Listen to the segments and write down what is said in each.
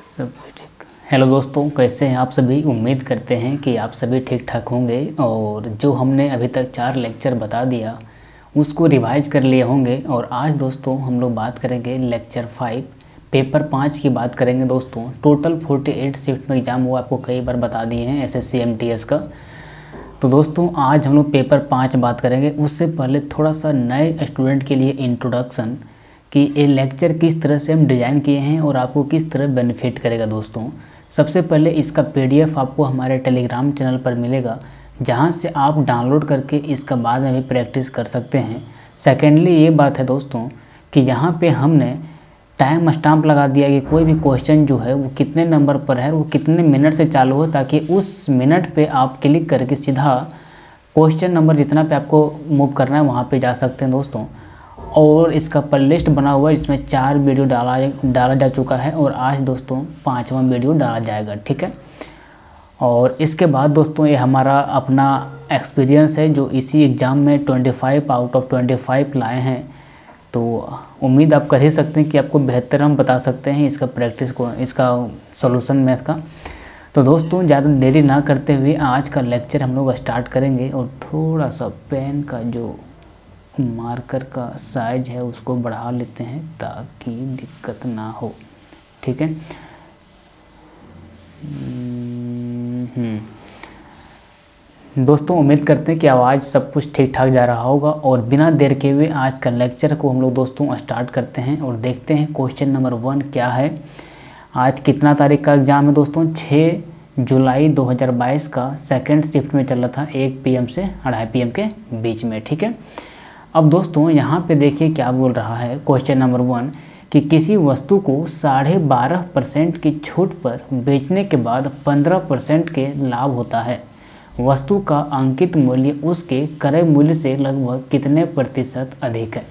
सब ठीक। हेलो दोस्तों, कैसे हैं आप सभी। उम्मीद करते हैं कि आप सभी ठीक ठाक होंगे और जो हमने अभी तक 4 लेक्चर बता दिया उसको रिवाइज कर लिए होंगे। और आज दोस्तों हम लोग बात करेंगे लेक्चर 5 पेपर 5 की बात करेंगे। दोस्तों टोटल 48 शिफ्ट में एग्ज़ाम हुआ, आपको कई बार बता दिए हैं SSC MTS का। तो दोस्तों आज हम लोग पेपर 5 बात करेंगे। उससे पहले थोड़ा सा नए स्टूडेंट के लिए इंट्रोडक्शन कि ये लेक्चर किस तरह से हम डिज़ाइन किए हैं और आपको किस तरह बेनिफिट करेगा। दोस्तों सबसे पहले इसका PDF आपको हमारे टेलीग्राम चैनल पर मिलेगा, जहां से आप डाउनलोड करके इसका बाद में भी प्रैक्टिस कर सकते हैं। सेकेंडली ये बात है दोस्तों कि यहाँ पे हमने टाइम स्टाम्प लगा दिया कि कोई भी क्वेश्चन जो है वो कितने नंबर पर है, वो कितने मिनट से चालू हो, ताकि उस मिनट पे आप क्लिक करके सीधा क्वेश्चन नंबर जितना पे आपको मूव करना है वहाँ पे जा सकते हैं दोस्तों। और इसका प्लेलिस्ट बना हुआ है जिसमें 4 वीडियो डाला जा चुका है और आज दोस्तों 5वां वीडियो डाला जाएगा, ठीक है। और इसके बाद दोस्तों ये हमारा अपना एक्सपीरियंस है जो इसी एग्ज़ाम में 25 आउट ऑफ 25 लाए हैं। तो उम्मीद आप कर ही सकते हैं कि आपको बेहतर हम बता सकते हैं इसका प्रैक्टिस को, इसका सॉल्यूशन मैथ का। तो दोस्तों ज़्यादा देरी ना करते हुए आज का लेक्चर हम लोग स्टार्ट करेंगे। और थोड़ा सा पेन का जो मार्कर का साइज है उसको बढ़ा लेते हैं ताकि दिक्कत ना हो, ठीक है। दोस्तों उम्मीद करते हैं कि आवाज़ सब कुछ ठीक ठाक जा रहा होगा। और बिना देर के हुए आज का लेक्चर को हम लोग दोस्तों स्टार्ट करते हैं और देखते हैं क्वेश्चन नंबर 1 क्या है। आज कितना तारीख का एग्ज़ाम है दोस्तों? 6 जुलाई 2022 का सेकेंड शिफ्ट में चल रहा था, 1 PM से 2:30 PM के बीच में, ठीक है। अब दोस्तों यहाँ पे देखिए क्या बोल रहा है क्वेश्चन नंबर 1 कि किसी वस्तु को 12.5% की छूट पर बेचने के बाद 15% के लाभ होता है। वस्तु का अंकित मूल्य उसके क्रय मूल्य से लगभग कितने प्रतिशत अधिक है।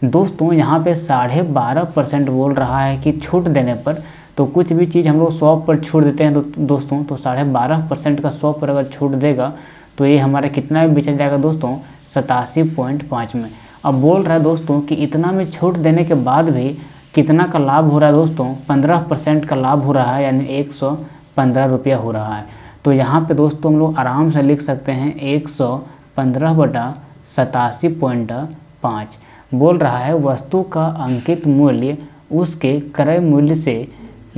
दोस्तों यहाँ पे 12.5% बोल रहा है कि छूट देने पर, तो कुछ भी चीज़ हम लोग 100 पर छूट देते हैं तो दोस्तों, तो 12.5% का 100 पर अगर छूट देगा तो ये हमारा कितना में बेचा जाएगा दोस्तों? 87.5 में। अब बोल रहा है दोस्तों कि इतना में छूट देने के बाद भी कितना का लाभ हो रहा है दोस्तों? 15% का लाभ हो रहा है, यानी 115 रुपया हो रहा है। तो यहाँ पे दोस्तों हम लोग आराम से लिख सकते हैं 115/87.5। बोल रहा है वस्तु का अंकित मूल्य उसके क्रय मूल्य से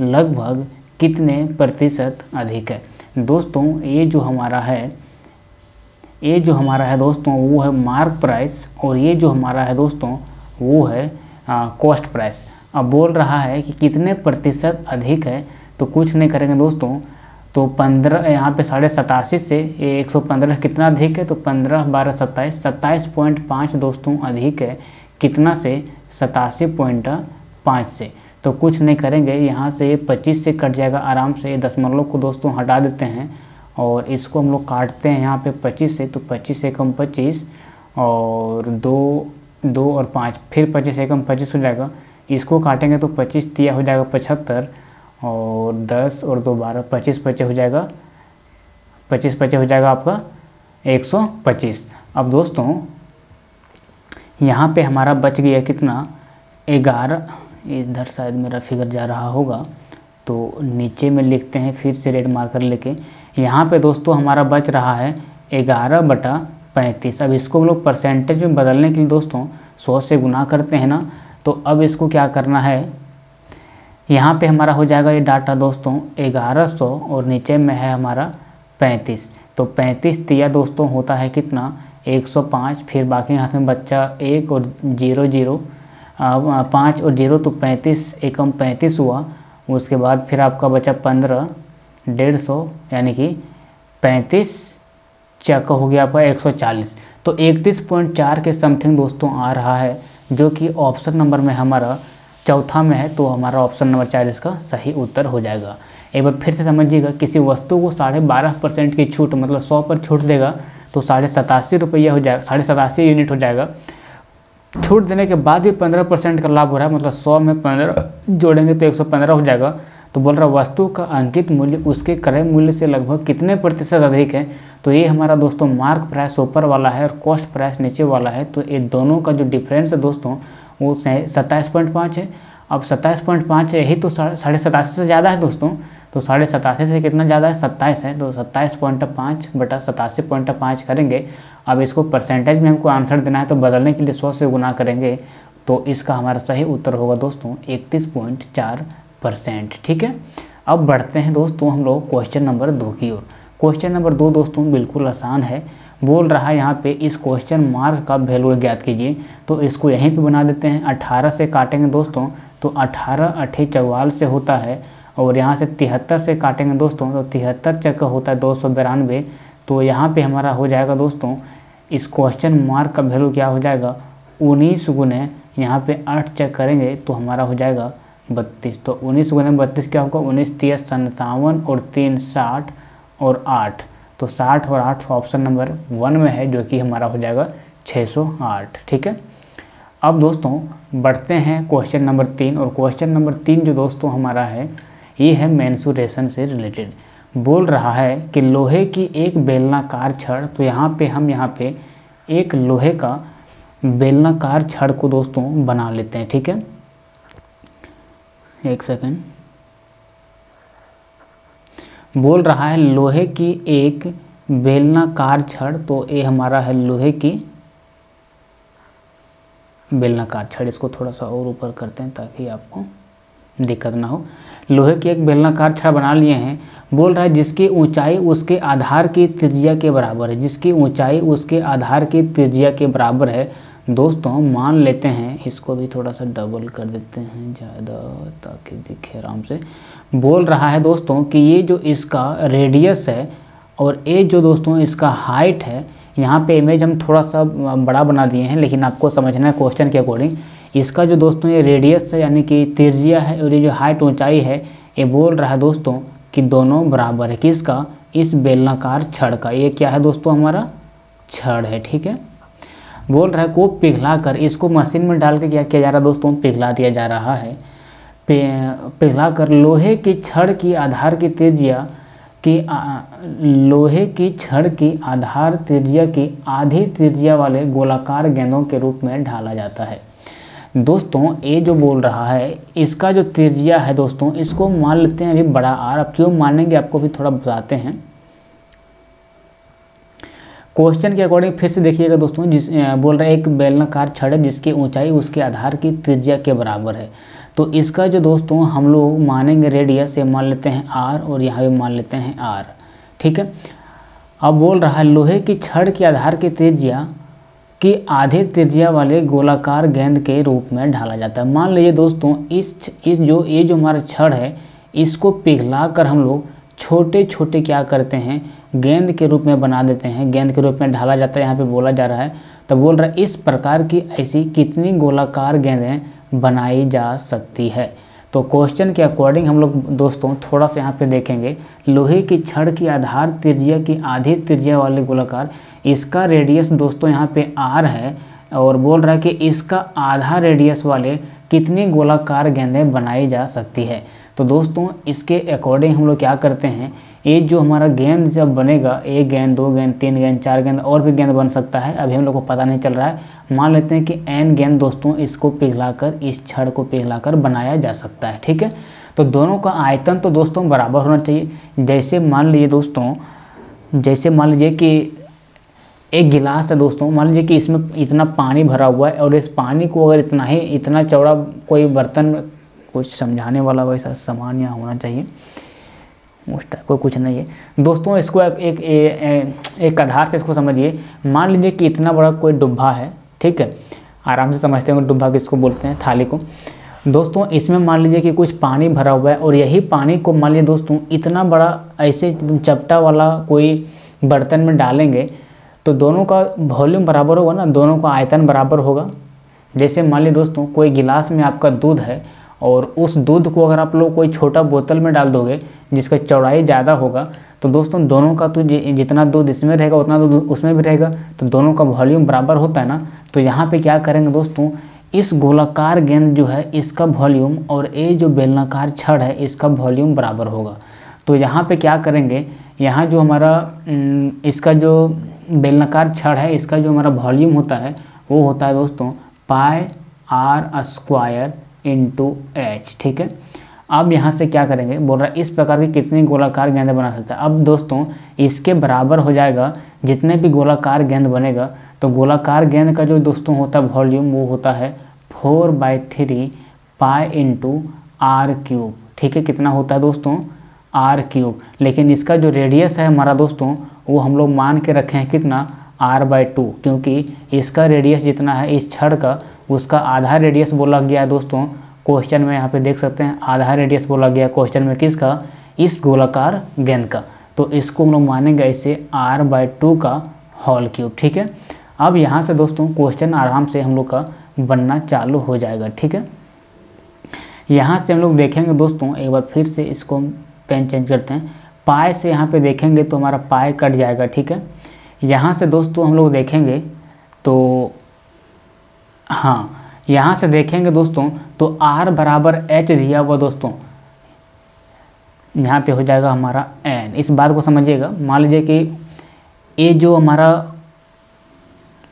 लगभग कितने प्रतिशत अधिक है। दोस्तों ये जो हमारा है दोस्तों वो है मार्क प्राइस, और ये जो हमारा है दोस्तों वो है कॉस्ट प्राइस। अब बोल रहा है कि कितने प्रतिशत अधिक है, तो कुछ नहीं करेंगे दोस्तों, तो 15 यहाँ पे 87.5 से ये 115 कितना अधिक है, तो 15 12 27, 27.5 दोस्तों अधिक है कितना से? 87.5 से। तो कुछ नहीं करेंगे, यहाँ से ये 25 से कट जाएगा आराम से। ये दशमलव को दोस्तों हटा देते हैं और इसको हम लोग काटते हैं यहाँ पे 25 से, तो 25 से कम 25 और 2 और 5, फिर 25 से कम 25 हो जाएगा। इसको काटेंगे तो 25 तिया हो जाएगा 75 और 10 और 2 12, 25 25 हो जाएगा, 25 25 हो जाएगा आपका 125। अब दोस्तों यहाँ पे हमारा बच गया कितना? 11। इधर शायद मेरा फिगर जा रहा होगा, तो नीचे में लिखते हैं फिर से रेड मार्कर लेके। यहाँ पे दोस्तों हमारा बच रहा है 11/35। अब इसको हम लोग परसेंटेज में बदलने के लिए दोस्तों 100 से गुना करते हैं ना, तो अब इसको क्या करना है, यहाँ पे हमारा हो जाएगा ये डाटा दोस्तों 1100 और नीचे में है हमारा 35। तो 35 तिया दोस्तों होता है कितना? 105। फिर बाकी हाथ में बच्चा 1 और 0 5 और 0, तो 35 एकम 35 हुआ। उसके बाद फिर आपका बचा 15, 150, यानी कि 35 चक्का हो गया आपका 140। तो 31.4 के समथिंग दोस्तों आ रहा है, जो कि ऑप्शन नंबर में हमारा चौथा में है। तो हमारा ऑप्शन नंबर 4 इसका सही उत्तर हो जाएगा। एक बार फिर से समझिएगा, किसी वस्तु को 12.5% की छूट, मतलब 100 पर छूट देगा तो 87.5 रुपया हो जाएगा, 87.5 यूनिट हो जाएगा। छूट देने के बाद भी 15% का लाभ हो रहा है, मतलब 100 में 15 जोड़ेंगे तो 115 हो जाएगा। तो बोल रहा है वस्तु का अंकित मूल्य उसके क्रय मूल्य से लगभग कितने प्रतिशत अधिक है। तो ये हमारा दोस्तों मार्क प्राइस ऊपर वाला है और कॉस्ट प्राइस नीचे वाला है। तो ये दोनों का जो डिफरेंस है दोस्तों वो 27.5 है। अब 27.5 यही तो 87.5 से ज़्यादा है दोस्तों, तो 87.5 से कितना ज़्यादा है, 27 है, तो 27.5 बटा 87.5 करेंगे। अब इसको परसेंटेज में हमको आंसर देना है, तो बदलने के लिए 100 से गुना करेंगे, तो इसका हमारा सही उत्तर होगा दोस्तों 31.4%। ठीक है, अब बढ़ते हैं दोस्तों हम लोग क्वेश्चन नंबर 2 की ओर। क्वेश्चन नंबर 2 दोस्तों बिल्कुल आसान है। बोल रहा है यहाँ पे इस क्वेश्चन मार्क का वैल्यू ज्ञात कीजिए, तो इसको यहीं पे बना देते हैं। 18 से काटेंगे दोस्तों, तो 18 अठे 44 से होता है, और यहाँ से 73 से काटेंगे दोस्तों, तो 73 चक्का होता है 292। तो यहाँ पे हमारा हो जाएगा दोस्तों, इस क्वेश्चन मार्क का वैल्यू क्या हो जाएगा, 19 गुने यहाँ पे 8 चेक करेंगे तो हमारा हो जाएगा 32। तो 19 गुने 32 क्या होगा, 19 3 57 और 3 60 और 8, तो 60 और 8 ऑप्शन नंबर 1 में है, जो कि हमारा हो जाएगा 608। ठीक है, अब दोस्तों बढ़ते हैं क्वेश्चन नंबर 3, और क्वेश्चन नंबर 3 जो दोस्तों हमारा है ये है मेंसुरेशन से रिलेटेड। बोल रहा है कि लोहे की एक बेलनाकार छड़, तो यहाँ पे एक लोहे का बेलनाकार छड़ को दोस्तों बना लेते हैं। ठीक है, एक सेकंड। बोल रहा है लोहे की एक बेलनाकार छड़, तो ये हमारा है लोहे की बेलनाकार छड़। इसको थोड़ा सा और ऊपर करते हैं ताकि आपको दिक्कत ना हो। लोहे की एक बेलनाकार छड़ बना लिए हैं। बोल रहा है जिसकी ऊंचाई उसके आधार की त्रिज्या के बराबर है, जिसकी ऊंचाई उसके आधार की त्रिज्या के बराबर है। दोस्तों मान लेते हैं, इसको भी थोड़ा सा डबल कर देते हैं ज़्यादा ताकि दिखे आराम से। बोल रहा है दोस्तों कि ये जो इसका रेडियस है और ये जो दोस्तों इसका हाइट है, यहाँ पे इमेज हम थोड़ा सा बड़ा बना दिए हैं, लेकिन आपको समझना है क्वेश्चन के अकॉर्डिंग। इसका जो दोस्तों ये रेडियस है यानी कि त्रिज्या है, और ये जो हाइट ऊंचाई है, ये बोल रहा है दोस्तों कि दोनों बराबर है। किसका, इस बेलनाकार छड़ का। ये क्या है दोस्तों, हमारा छड़ है। ठीक है, बोल रहा है को पिघला कर, इसको मशीन में डाल के क्या किया जा रहा है दोस्तों, पिघला दिया जा रहा है। पिघला कर लोहे की छड़ की आधार की त्रिज्या की लोहे की छड़ की आधार त्रिज्या की आधी त्रिज्या वाले गोलाकार गेंदों के रूप में ढाला जाता है। दोस्तों ये जो बोल रहा है इसका जो त्रिज्या है दोस्तों, इसको मान लेते हैं अभी बड़ा आर। अब क्यों मानेंगे आपको भी थोड़ा बताते हैं। क्वेश्चन के अकॉर्डिंग फिर से देखिएगा दोस्तों, बोल रहा है एक बेलनाकार छड़ है जिसकी ऊंचाई उसके आधार की त्रिज्या के बराबर है। तो इसका जो दोस्तों हम लोग मानेंगे रेडियस, ये मान लेते हैं आर, और यहाँ भी मान लेते हैं आर। ठीक है, अब बोल रहा है लोहे की छड़ के आधार की त्रिज्या कि आधे त्रिज्या वाले गोलाकार गेंद के रूप में ढाला जाता है। मान लीजिए दोस्तों ये जो हमारा छड़ है, इसको पिघला कर हम लोग छोटे छोटे क्या करते हैं, गेंद के रूप में बना देते हैं, गेंद के रूप में ढाला जाता है। यहाँ पे बोला जा रहा है, तो बोल रहा है इस प्रकार की ऐसी कितनी गोलाकार गेंदें बनाई जा सकती है। तो क्वेश्चन के अकॉर्डिंग हम लोग दोस्तों थोड़ा सा यहाँ पे देखेंगे, लोहे की छड़ की आधार त्रिज्या की आधी त्रिज्या वाले गोलाकार, इसका रेडियस दोस्तों यहाँ पे आर है, और बोल रहा है कि इसका आधा रेडियस वाले कितनी गोलाकार गेंदें बनाई जा सकती है। तो दोस्तों इसके अकॉर्डिंग हम लोग क्या करते हैं, ये जो हमारा गेंद जब बनेगा, 1 गेंद 2 गेंद 3 गेंद 4 गेंद और भी गेंद बन सकता है, अभी हम लोग को पता नहीं चल रहा है। मान लेते हैं कि n गेंद दोस्तों इसको पिघलाकर, इस छड़ को पिघलाकर बनाया जा सकता है। ठीक है, तो दोनों का आयतन तो दोस्तों बराबर होना चाहिए। जैसे मान लीजिए दोस्तों, जैसे मान लीजिए कि एक गिलास है दोस्तों, मान लीजिए कि इसमें इतना पानी भरा हुआ है, और इस पानी को अगर इतना चौड़ा कोई बर्तन, कुछ समझाने वाला वैसा सामान यहाँ होना चाहिए, उस टाइप को कुछ नहीं है दोस्तों। इसको एक आधार से इसको समझिए। मान लीजिए कि इतना बड़ा कोई डुब्बा है, ठीक है, आराम से समझते हैं डुब्बा किसको बोलते हैं, थाली को। दोस्तों इसमें मान लीजिए कि कुछ पानी भरा हुआ है, और यही पानी को मान लीजिए दोस्तों इतना बड़ा ऐसे चपटा वाला कोई बर्तन में डालेंगे, तो दोनों का वॉल्यूम बराबर होगा ना, दोनों का आयतन बराबर होगा। जैसे मान लीजिए दोस्तों कोई गिलास में आपका दूध है, और उस दूध को अगर आप लोग कोई छोटा बोतल में डाल दोगे जिसका चौड़ाई ज़्यादा होगा, तो दोस्तों दोनों का तो जितना दूध इसमें रहेगा उतना दूध उसमें भी रहेगा, तो दोनों का वॉल्यूम बराबर होता है ना। तो यहाँ पे क्या करेंगे दोस्तों, इस गोलाकार गेंद जो है इसका वॉल्यूम और ये जो बेलनाकार छड़ है इसका वॉल्यूम बराबर होगा। तो यहाँ पे क्या करेंगे, यहाँ जो हमारा इसका जो बेलनाकार छड़ है इसका जो हमारा वॉल्यूम होता है वो होता है दोस्तों पाई r² इंटू एच। ठीक है, अब यहाँ से क्या करेंगे, बोल रहा है इस प्रकार की कितनी गोलाकार गेंद बना सकता है। अब दोस्तों इसके बराबर हो जाएगा जितने भी गोलाकार गेंद बनेगा, तो गोलाकार गेंद का जो दोस्तों होता है वॉल्यूम, वो होता है 4/3 पाई इंटू आर क्यूब। ठीक है, कितना होता है दोस्तों, आर क्यूब। लेकिन इसका जो रेडियस है हमारा दोस्तों, वो हम लोग मान के रखे हैं कितना, r/2, क्योंकि इसका रेडियस जितना है इस छड़ का, उसका आधा रेडियस बोला गया है दोस्तों क्वेश्चन में। यहाँ पे देख सकते हैं आधा रेडियस बोला गया क्वेश्चन में, किसका, इस गोलाकार गेंद का। तो इसको हम लोग मानेंगे इसे r/2 का होल क्यूब। ठीक है, अब यहाँ से दोस्तों क्वेश्चन आराम से हम लोग का बनना चालू हो जाएगा। ठीक है, यहाँ से हम लोग देखेंगे दोस्तों, एक बार फिर से इसको पेन चेंज करते हैं, पाई से यहाँ पे देखेंगे तो हमारा पाई कट जाएगा। ठीक है, यहाँ से दोस्तों हम लोग देखेंगे तो हाँ, यहाँ से देखेंगे दोस्तों तो r/h दिया हुआ दोस्तों, यहाँ पे हो जाएगा हमारा n। इस बात को समझिएगा, मान लीजिए कि ये जो हमारा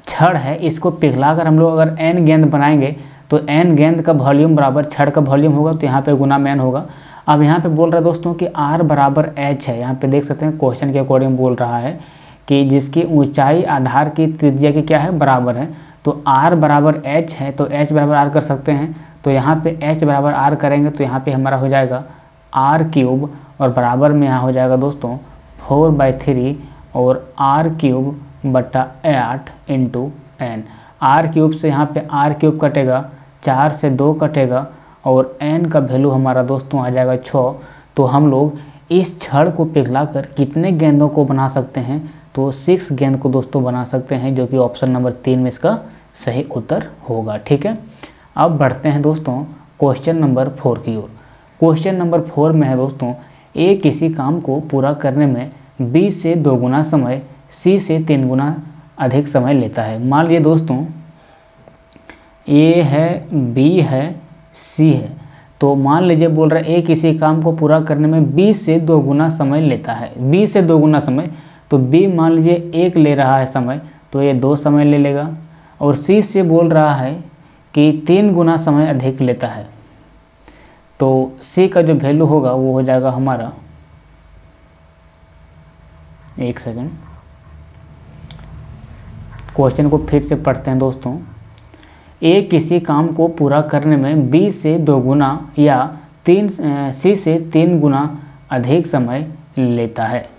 छड़ है इसको पिघलाकर हम लोग अगर n गेंद बनाएंगे तो n गेंद का वॉल्यूम बराबर छड़ का वॉल्यूम होगा, तो यहाँ पे गुना में n होगा। अब यहाँ पे बोल रहा है दोस्तों कि r/h है, यहाँ पे देख सकते हैं क्वेश्चन के अकॉर्डिंग बोल रहा है कि जिसकी ऊंचाई आधार की त्रिज्या की क्या है, बराबर है। तो r/h है तो h = r कर सकते हैं, तो यहाँ पे h = r करेंगे तो यहाँ पे हमारा हो जाएगा r³ और बराबर में यहाँ हो जाएगा दोस्तों 4/3 और r³/8 इंटू n। r³ से यहाँ पे r³ कटेगा, 4 से 2 कटेगा और n का वैल्यू हमारा दोस्तों आ जाएगा 6। तो हम लोग इस छड़ को पिघलाकर कितने गेंदों को बना सकते हैं, तो 6 गेंद को दोस्तों बना सकते हैं, जो कि ऑप्शन नंबर 3 में इसका सही उत्तर होगा। ठीक है, अब बढ़ते हैं दोस्तों क्वेश्चन नंबर 4 की ओर। क्वेश्चन नंबर 4 में है दोस्तों, ए किसी काम को पूरा करने में बी से 2 गुना समय, सी से 3 गुना अधिक समय लेता है। मान लीजिए दोस्तों ए है, बी है, सी है, तो मान लीजिए बोल रहा है ए किसी काम को पूरा करने में बी से 2 गुना समय लेता है। बी से 2 गुना समय, तो बी मान लीजिए 1 ले रहा है समय, तो ये 2 समय ले लेगा। और सी से बोल रहा है कि 3 गुना समय अधिक लेता है, तो सी का जो वैल्यू होगा वो हो जाएगा हमारा, एक सेकंड, क्वेश्चन को फिर से पढ़ते हैं दोस्तों। ए किसी काम को पूरा करने में बी से 2 गुना या सी से 3 गुना अधिक समय लेता है।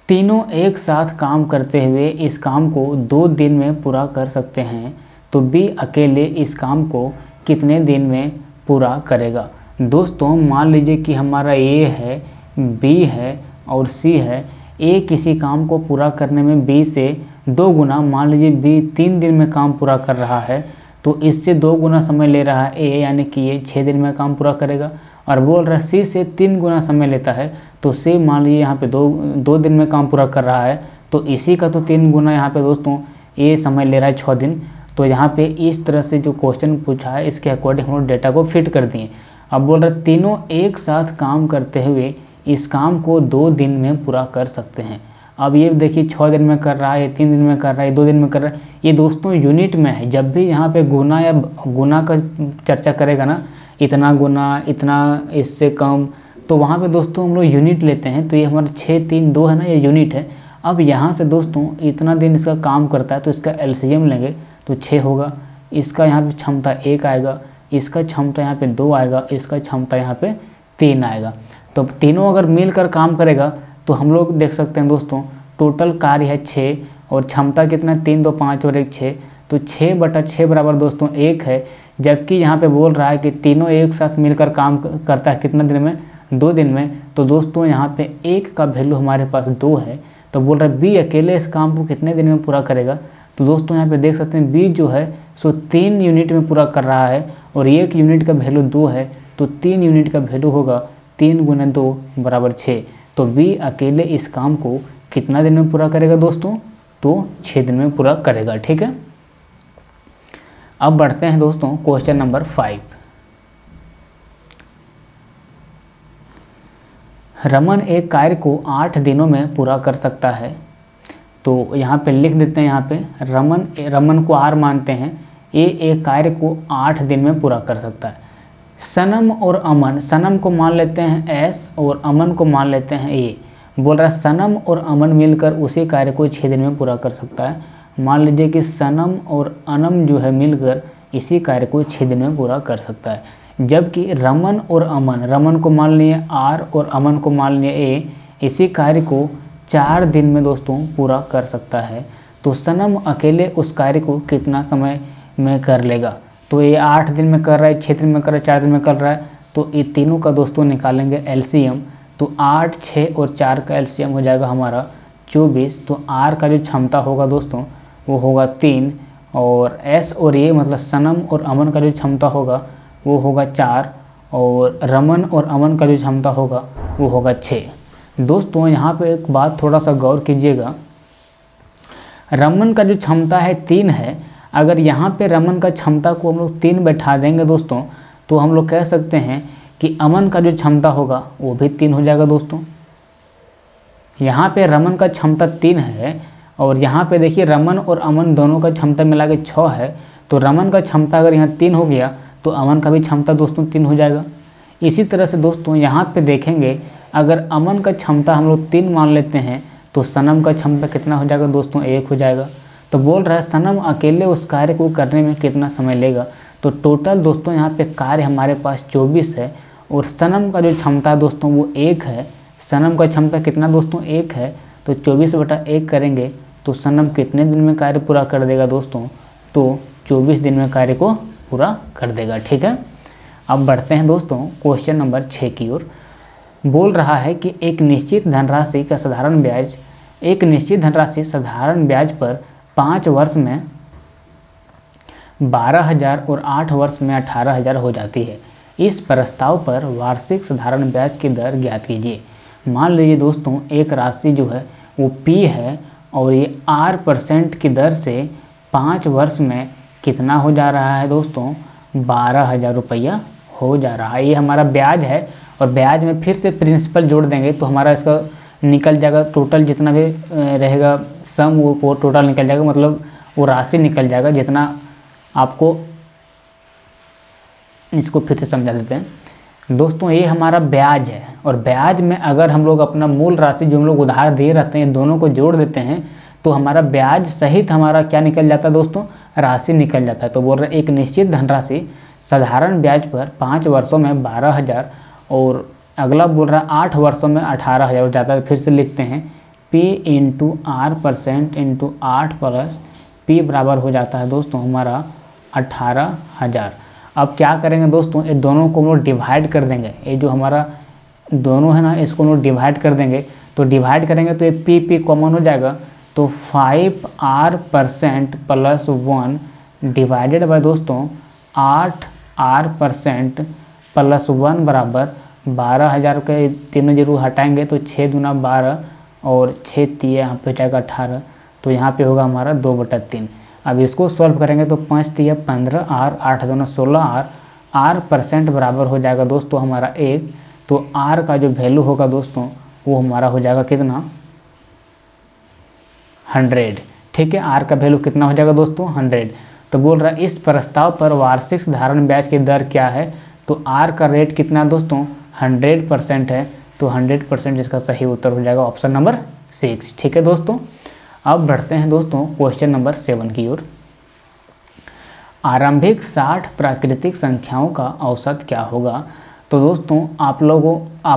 तीनों एक साथ काम करते हुए इस काम को 2 दिन में पूरा कर सकते हैं, तो बी अकेले इस काम को कितने दिन में पूरा करेगा। दोस्तों मान लीजिए कि हमारा ए है, बी है और सी है। ए किसी काम को पूरा करने में बी से 2 गुना, मान लीजिए बी 3 दिन में काम पूरा कर रहा है, तो इससे 2 गुना समय ले रहा है ए, यानी कि ये 6 दिन में काम पूरा करेगा। और बोल रहा है सी से 3 गुना समय लेता है, तो सी मान लीजिए यहाँ पे 2 दिन में काम पूरा कर रहा है, तो इसी का तो 3 गुना यहाँ पे दोस्तों ए समय ले रहा है 6 दिन। तो यहाँ पे इस तरह से जो क्वेश्चन पूछा है इसके अकॉर्डिंग हम लोग डेटा को फिट कर दिए। अब बोल रहे तीनों एक साथ काम करते हुए इस काम को 2 दिन में पूरा कर सकते हैं। अब ये देखिए 6 दिन में कर रहा है, 3 दिन में कर रहा है, 2 दिन में कर रहा है। ये दोस्तों यूनिट में है। जब भी यहाँ पे गुना या गुना का चर्चा करेगा ना, इतना गुना, इतना इससे कम, तो वहाँ पे दोस्तों हम लोग यूनिट लेते हैं। तो ये हमारा 6, 3, 2 है ना, ये यूनिट है। अब यहाँ से दोस्तों इतना दिन इसका काम करता है, तो इसका एलसीएम लेंगे तो 6 होगा। इसका यहाँ पे क्षमता 1 आएगा, इसका क्षमता यहाँ पे 2 आएगा, इसका क्षमता यहाँ पे 3 आएगा। तो तीनों अगर मिलकर काम करेगा तो हम लोग देख सकते हैं दोस्तों टोटल कार्य है 6 और क्षमता कितना, 3, 2, 5 और 1 6, तो 6/6 बराबर दोस्तों 1 है। जबकि यहाँ पे बोल रहा है कि तीनों एक साथ मिलकर काम करता है कितना दिन में, 2 दिन में। तो दोस्तों यहाँ पे 1 का वैल्यू हमारे पास 2 है, तो बोल रहा है बी अकेले इस काम को कितने दिन में पूरा करेगा। तो दोस्तों यहाँ पे देख सकते हैं बी जो है सो 3 यूनिट में पूरा कर रहा है और 1 यूनिट का वैल्यू 2 है, तो 3 यूनिट का वैल्यू होगा 3 × 2 = 6। तो बी अकेले इस काम को कितना दिन में पूरा करेगा दोस्तों, तो 6 दिन में पूरा करेगा। ठीक है, अब बढ़ते हैं दोस्तों क्वेश्चन नंबर 5। रमन एक कार्य को 8 दिनों में पूरा कर सकता है। तो यहाँ पे लिख देते हैं, यहाँ पे रमन को R मानते हैं, ए एक कार्य को 8 दिन में पूरा कर सकता है। सनम और अमन, सनम को मान लेते हैं S और अमन को मान लेते हैं A। बोल रहा है सनम और अमन मिलकर उसी कार्य को 6 दिन में पूरा कर सकता है। मान लीजिए कि सनम और अनम जो है मिलकर इसी कार्य को 6 दिन में पूरा कर सकता है, जबकि रमन और अमन, रमन को मान लिए R और अमन को मान लिए A, इसी कार्य को 4 दिन में दोस्तों पूरा कर सकता है। तो सनम अकेले उस कार्य को कितना समय में कर लेगा? तो ये 8 दिन में कर रहा है, 6 दिन में कर रहा है, 4 दिन में कर रहा है, तो ये तीनों का दोस्तों निकालेंगे LCM। तो 8, 6 और 4 का LCM हो जाएगा हमारा 24। तो R का जो क्षमता होगा दोस्तों वो होगा 3, और S और A मतलब सनम और अमन का जो क्षमता होगा वो होगा 4, और रमन और अमन का जो क्षमता होगा वो होगा 6। दोस्तों यहाँ पे एक बात थोड़ा सा गौर कीजिएगा, रमन का जो क्षमता है 3 है, अगर यहाँ पे रमन का क्षमता को हम लोग 3 बैठा देंगे दोस्तों, तो हम लोग कह सकते हैं कि अमन का जो क्षमता होगा वो भी 3 हो जाएगा दोस्तों। यहाँ पे रमन का क्षमता 3 है, और यहाँ पे देखिए रमन और अमन दोनों का क्षमता मिला के 6 है, तो रमन का क्षमता अगर यहाँ 3 हो गया तो अमन का भी क्षमता दोस्तों 3 हो जाएगा। इसी तरह से दोस्तों यहाँ पे देखेंगे, अगर अमन का क्षमता हम लोग 3 मान लेते हैं तो सनम का क्षमता कितना हो जाएगा दोस्तों? 1 हो जाएगा। तो बोल रहा है सनम अकेले उस कार्य को करने में कितना समय लेगा? तो टोटल दोस्तों यहाँ पे कार्य हमारे पास 24 है, और सनम का जो क्षमता दोस्तों वो 1 है। सनम का क्षमता कितना दोस्तों? 1 है। तो 24/1 करेंगे तो सनम कितने दिन में कार्य पूरा कर देगा दोस्तों? तो 24 दिन में कार्य को पूरा कर देगा। ठीक है, अब बढ़ते हैं दोस्तों क्वेश्चन नंबर 6 की ओर। बोल रहा है कि एक निश्चित धनराशि का साधारण ब्याज, एक निश्चित धनराशि साधारण ब्याज पर 5 वर्ष में 12,000 और 8 वर्ष में 18,000 हो जाती है। इस प्रस्ताव पर वार्षिक साधारण ब्याज की दर ज्ञात कीजिए। मान लीजिए दोस्तों एक राशि जो है वो P है, और ये R% की दर से 5 वर्ष में कितना हो जा रहा है दोस्तों? 12,000 रुपया हो जा रहा है। ये हमारा ब्याज है, और ब्याज में फिर से प्रिंसिपल जोड़ देंगे तो हमारा इसका निकल जाएगा, टोटल जितना भी रहेगा सम वो टोटल निकल जाएगा, मतलब वो राशि निकल जाएगा जितना आपको। इसको फिर से समझा देते हैं दोस्तों, ये हमारा ब्याज है, और ब्याज में अगर हम लोग अपना मूल राशि जो हम लोग उधार दे रहते हैं दोनों को जोड़ देते हैं तो हमारा ब्याज सहित हमारा क्या निकल जाता है दोस्तों? राशि निकल जाता है। तो बोल रहे एक निश्चित धनराशि साधारण ब्याज पर 5 वर्षों में 12,000, और अगला बोल रहा है 8 वर्षों में 18,000 हो जाता है। फिर से लिखते हैं P × R% × 8 प्लस P बराबर हो जाता है दोस्तों हमारा 18,000। अब क्या करेंगे दोस्तों, ये दोनों को हम लोग डिवाइड कर देंगे। ये जो हमारा दोनों है ना, इसको हम लोग डिवाइड कर देंगे। तो डिवाइड करेंगे तो ये P कॉमन हो जाएगा, तो 5R% प्लस 1 डिवाइडेड बाय दोस्तों 8R% प्लस 1 बराबर 12,000 के तीनों जरूर हटाएंगे तो 6 दूना 12 और 6 3 यहाँ पे जाएगा 18, तो यहाँ पे होगा हमारा 2/3। अब इसको सॉल्व करेंगे तो 5 3 15 R 8 दूना 16 R% बराबर हो जाएगा दोस्तों हमारा 1। तो R का जो वैल्यू होगा दोस्तों वो हमारा हो जाएगा कितना? 100। ठीक है, R का वैल्यू कितना हो जाएगा दोस्तों? 100। तो बोल रहा है इस प्रस्ताव पर वार्षिक साधारण ब्याज की दर क्या है? तो R का रेट कितना दोस्तों? 100% है, तो 100% इसका सही उत्तर हो जाएगा ऑप्शन नंबर 6। ठीक है दोस्तों, अब बढ़ते हैं दोस्तों क्वेश्चन नंबर 7 की ओर। आरंभिक 60 प्राकृतिक संख्याओं का औसत क्या होगा? तो दोस्तों आप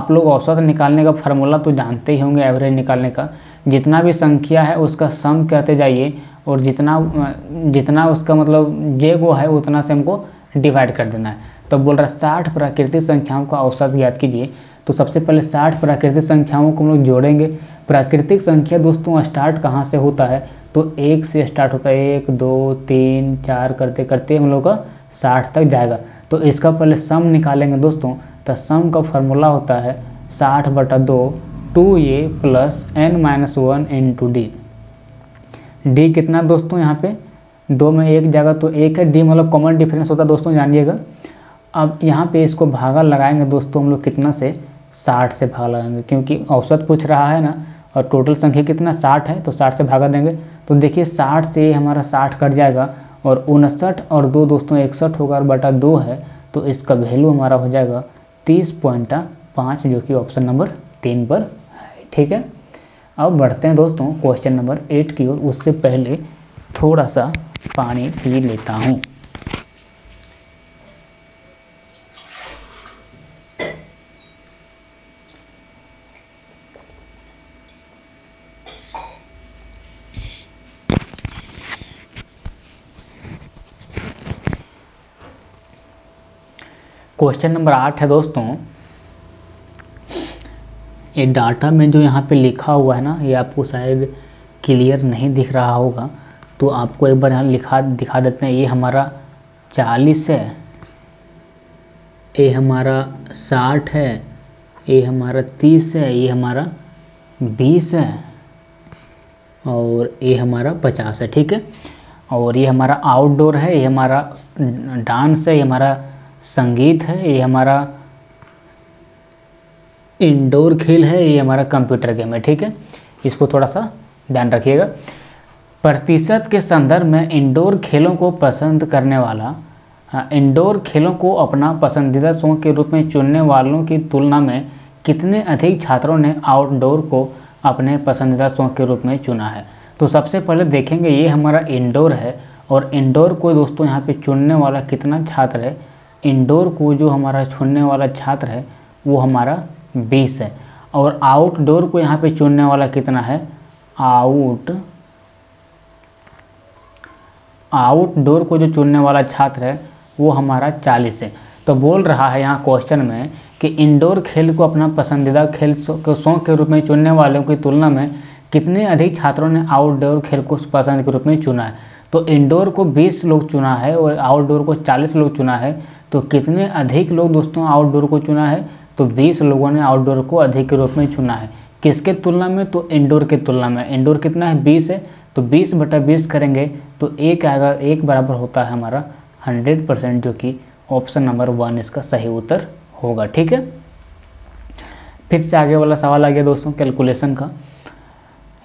लोग औसत निकालने का फार्मूला तो जानते ही होंगे, एवरेज निकालने का। जितना भी संख्या है उसका सम करते जाइए, और जितना उसका मतलब जे को है उतना से हमको डिवाइड कर देना है। तो बोल रहा है 60 प्राकृतिक संख्याओं का औसत ज्ञात कीजिए। तो सबसे पहले 60 प्राकृतिक संख्याओं को हम लोग जोड़ेंगे। प्राकृतिक संख्या दोस्तों स्टार्ट कहाँ से होता है? तो 1 से स्टार्ट होता है, 1 2 3 4 करते करते हम लोग का 60 तक जाएगा। तो इसका पहले सम निकालेंगे दोस्तों। तो सम का फार्मूला होता है 60/2 2a plus n-1 into D. D कितना दोस्तों? यहाँ पे 2 में 1 जाएगा तो 1 है, डी मतलब कॉमन डिफरेंस होता है दोस्तों, जानिएगा। अब यहाँ पे इसको भागा लगाएंगे दोस्तों हम लोग कितना से? 60 से भागा लगाएंगे, क्योंकि औसत पूछ रहा है ना, और टोटल संख्या कितना 60 है, तो 60 से भागा देंगे। तो देखिए 60 से हमारा 60 कट जाएगा, और 59 और 2 दोस्तों 61 होगा, और बटा 2 है तो इसका वैल्यू हमारा हो जाएगा 30.5 जो कि ऑप्शन नंबर 3 पर है। ठीक है, अब बढ़ते हैं दोस्तों क्वेश्चन नंबर 8 की ओर। उससे पहले थोड़ा सा पानी पी लेता हूँ। क्वेश्चन नंबर 8 है दोस्तों। ये डाटा में जो यहाँ पे लिखा हुआ है ना, ये आपको शायद क्लियर नहीं दिख रहा होगा, तो आपको एक बार यहाँ दिखा देते हैं। ये हमारा 40 है, ये हमारा 60 है, ये हमारा 30 है, ये हमारा 20 है और ये हमारा 50 है। ठीक है, और ये हमारा आउटडोर है, ये हमारा डांस है, ये हमारा संगीत है, ये हमारा इंडोर खेल है, ये हमारा कंप्यूटर गेम है। ठीक है, इसको थोड़ा सा ध्यान रखिएगा। प्रतिशत के संदर्भ में इंडोर खेलों को पसंद करने वाला, इंडोर खेलों को अपना पसंदीदा शौक के रूप में चुनने वालों की तुलना में कितने अधिक छात्रों ने आउटडोर को अपने पसंदीदा शौक के रूप में चुना है। तो सबसे पहले देखेंगे ये हमारा इंडोर है, और इंडोर को दोस्तों यहाँ पे चुनने वाला कितना छात्र है। इंडोर को जो हमारा चुनने वाला छात्र है वो हमारा 20 है, और आउटडोर को यहाँ पे चुनने वाला कितना है, आउटडोर को जो चुनने वाला छात्र है वो हमारा 40 है। तो बोल रहा है यहाँ क्वेश्चन में कि इंडोर खेल को अपना पसंदीदा खेल शौक के रूप में चुनने वालों की तुलना में कितने अधिक छात्रों ने आउटडोर खेल को पसंद के रूप में चुना है। तो इंडोर को 20 लोग चुना है और आउटडोर को 40 लोग चुना है, तो कितने अधिक लोग दोस्तों आउटडोर को चुना है, तो 20 लोगों ने आउटडोर को अधिक के रूप में चुना है। किसके तुलना में, तो इंडोर के तुलना में। इंडोर कितना है, 20 है, तो 20/20 करेंगे तो एक आएगा, एक बराबर होता है हमारा 100%, जो कि ऑप्शन नंबर 1 इसका सही उत्तर होगा। ठीक है, फिर से आगे वाला सवाल आ गया दोस्तों कैलकुलेशन का।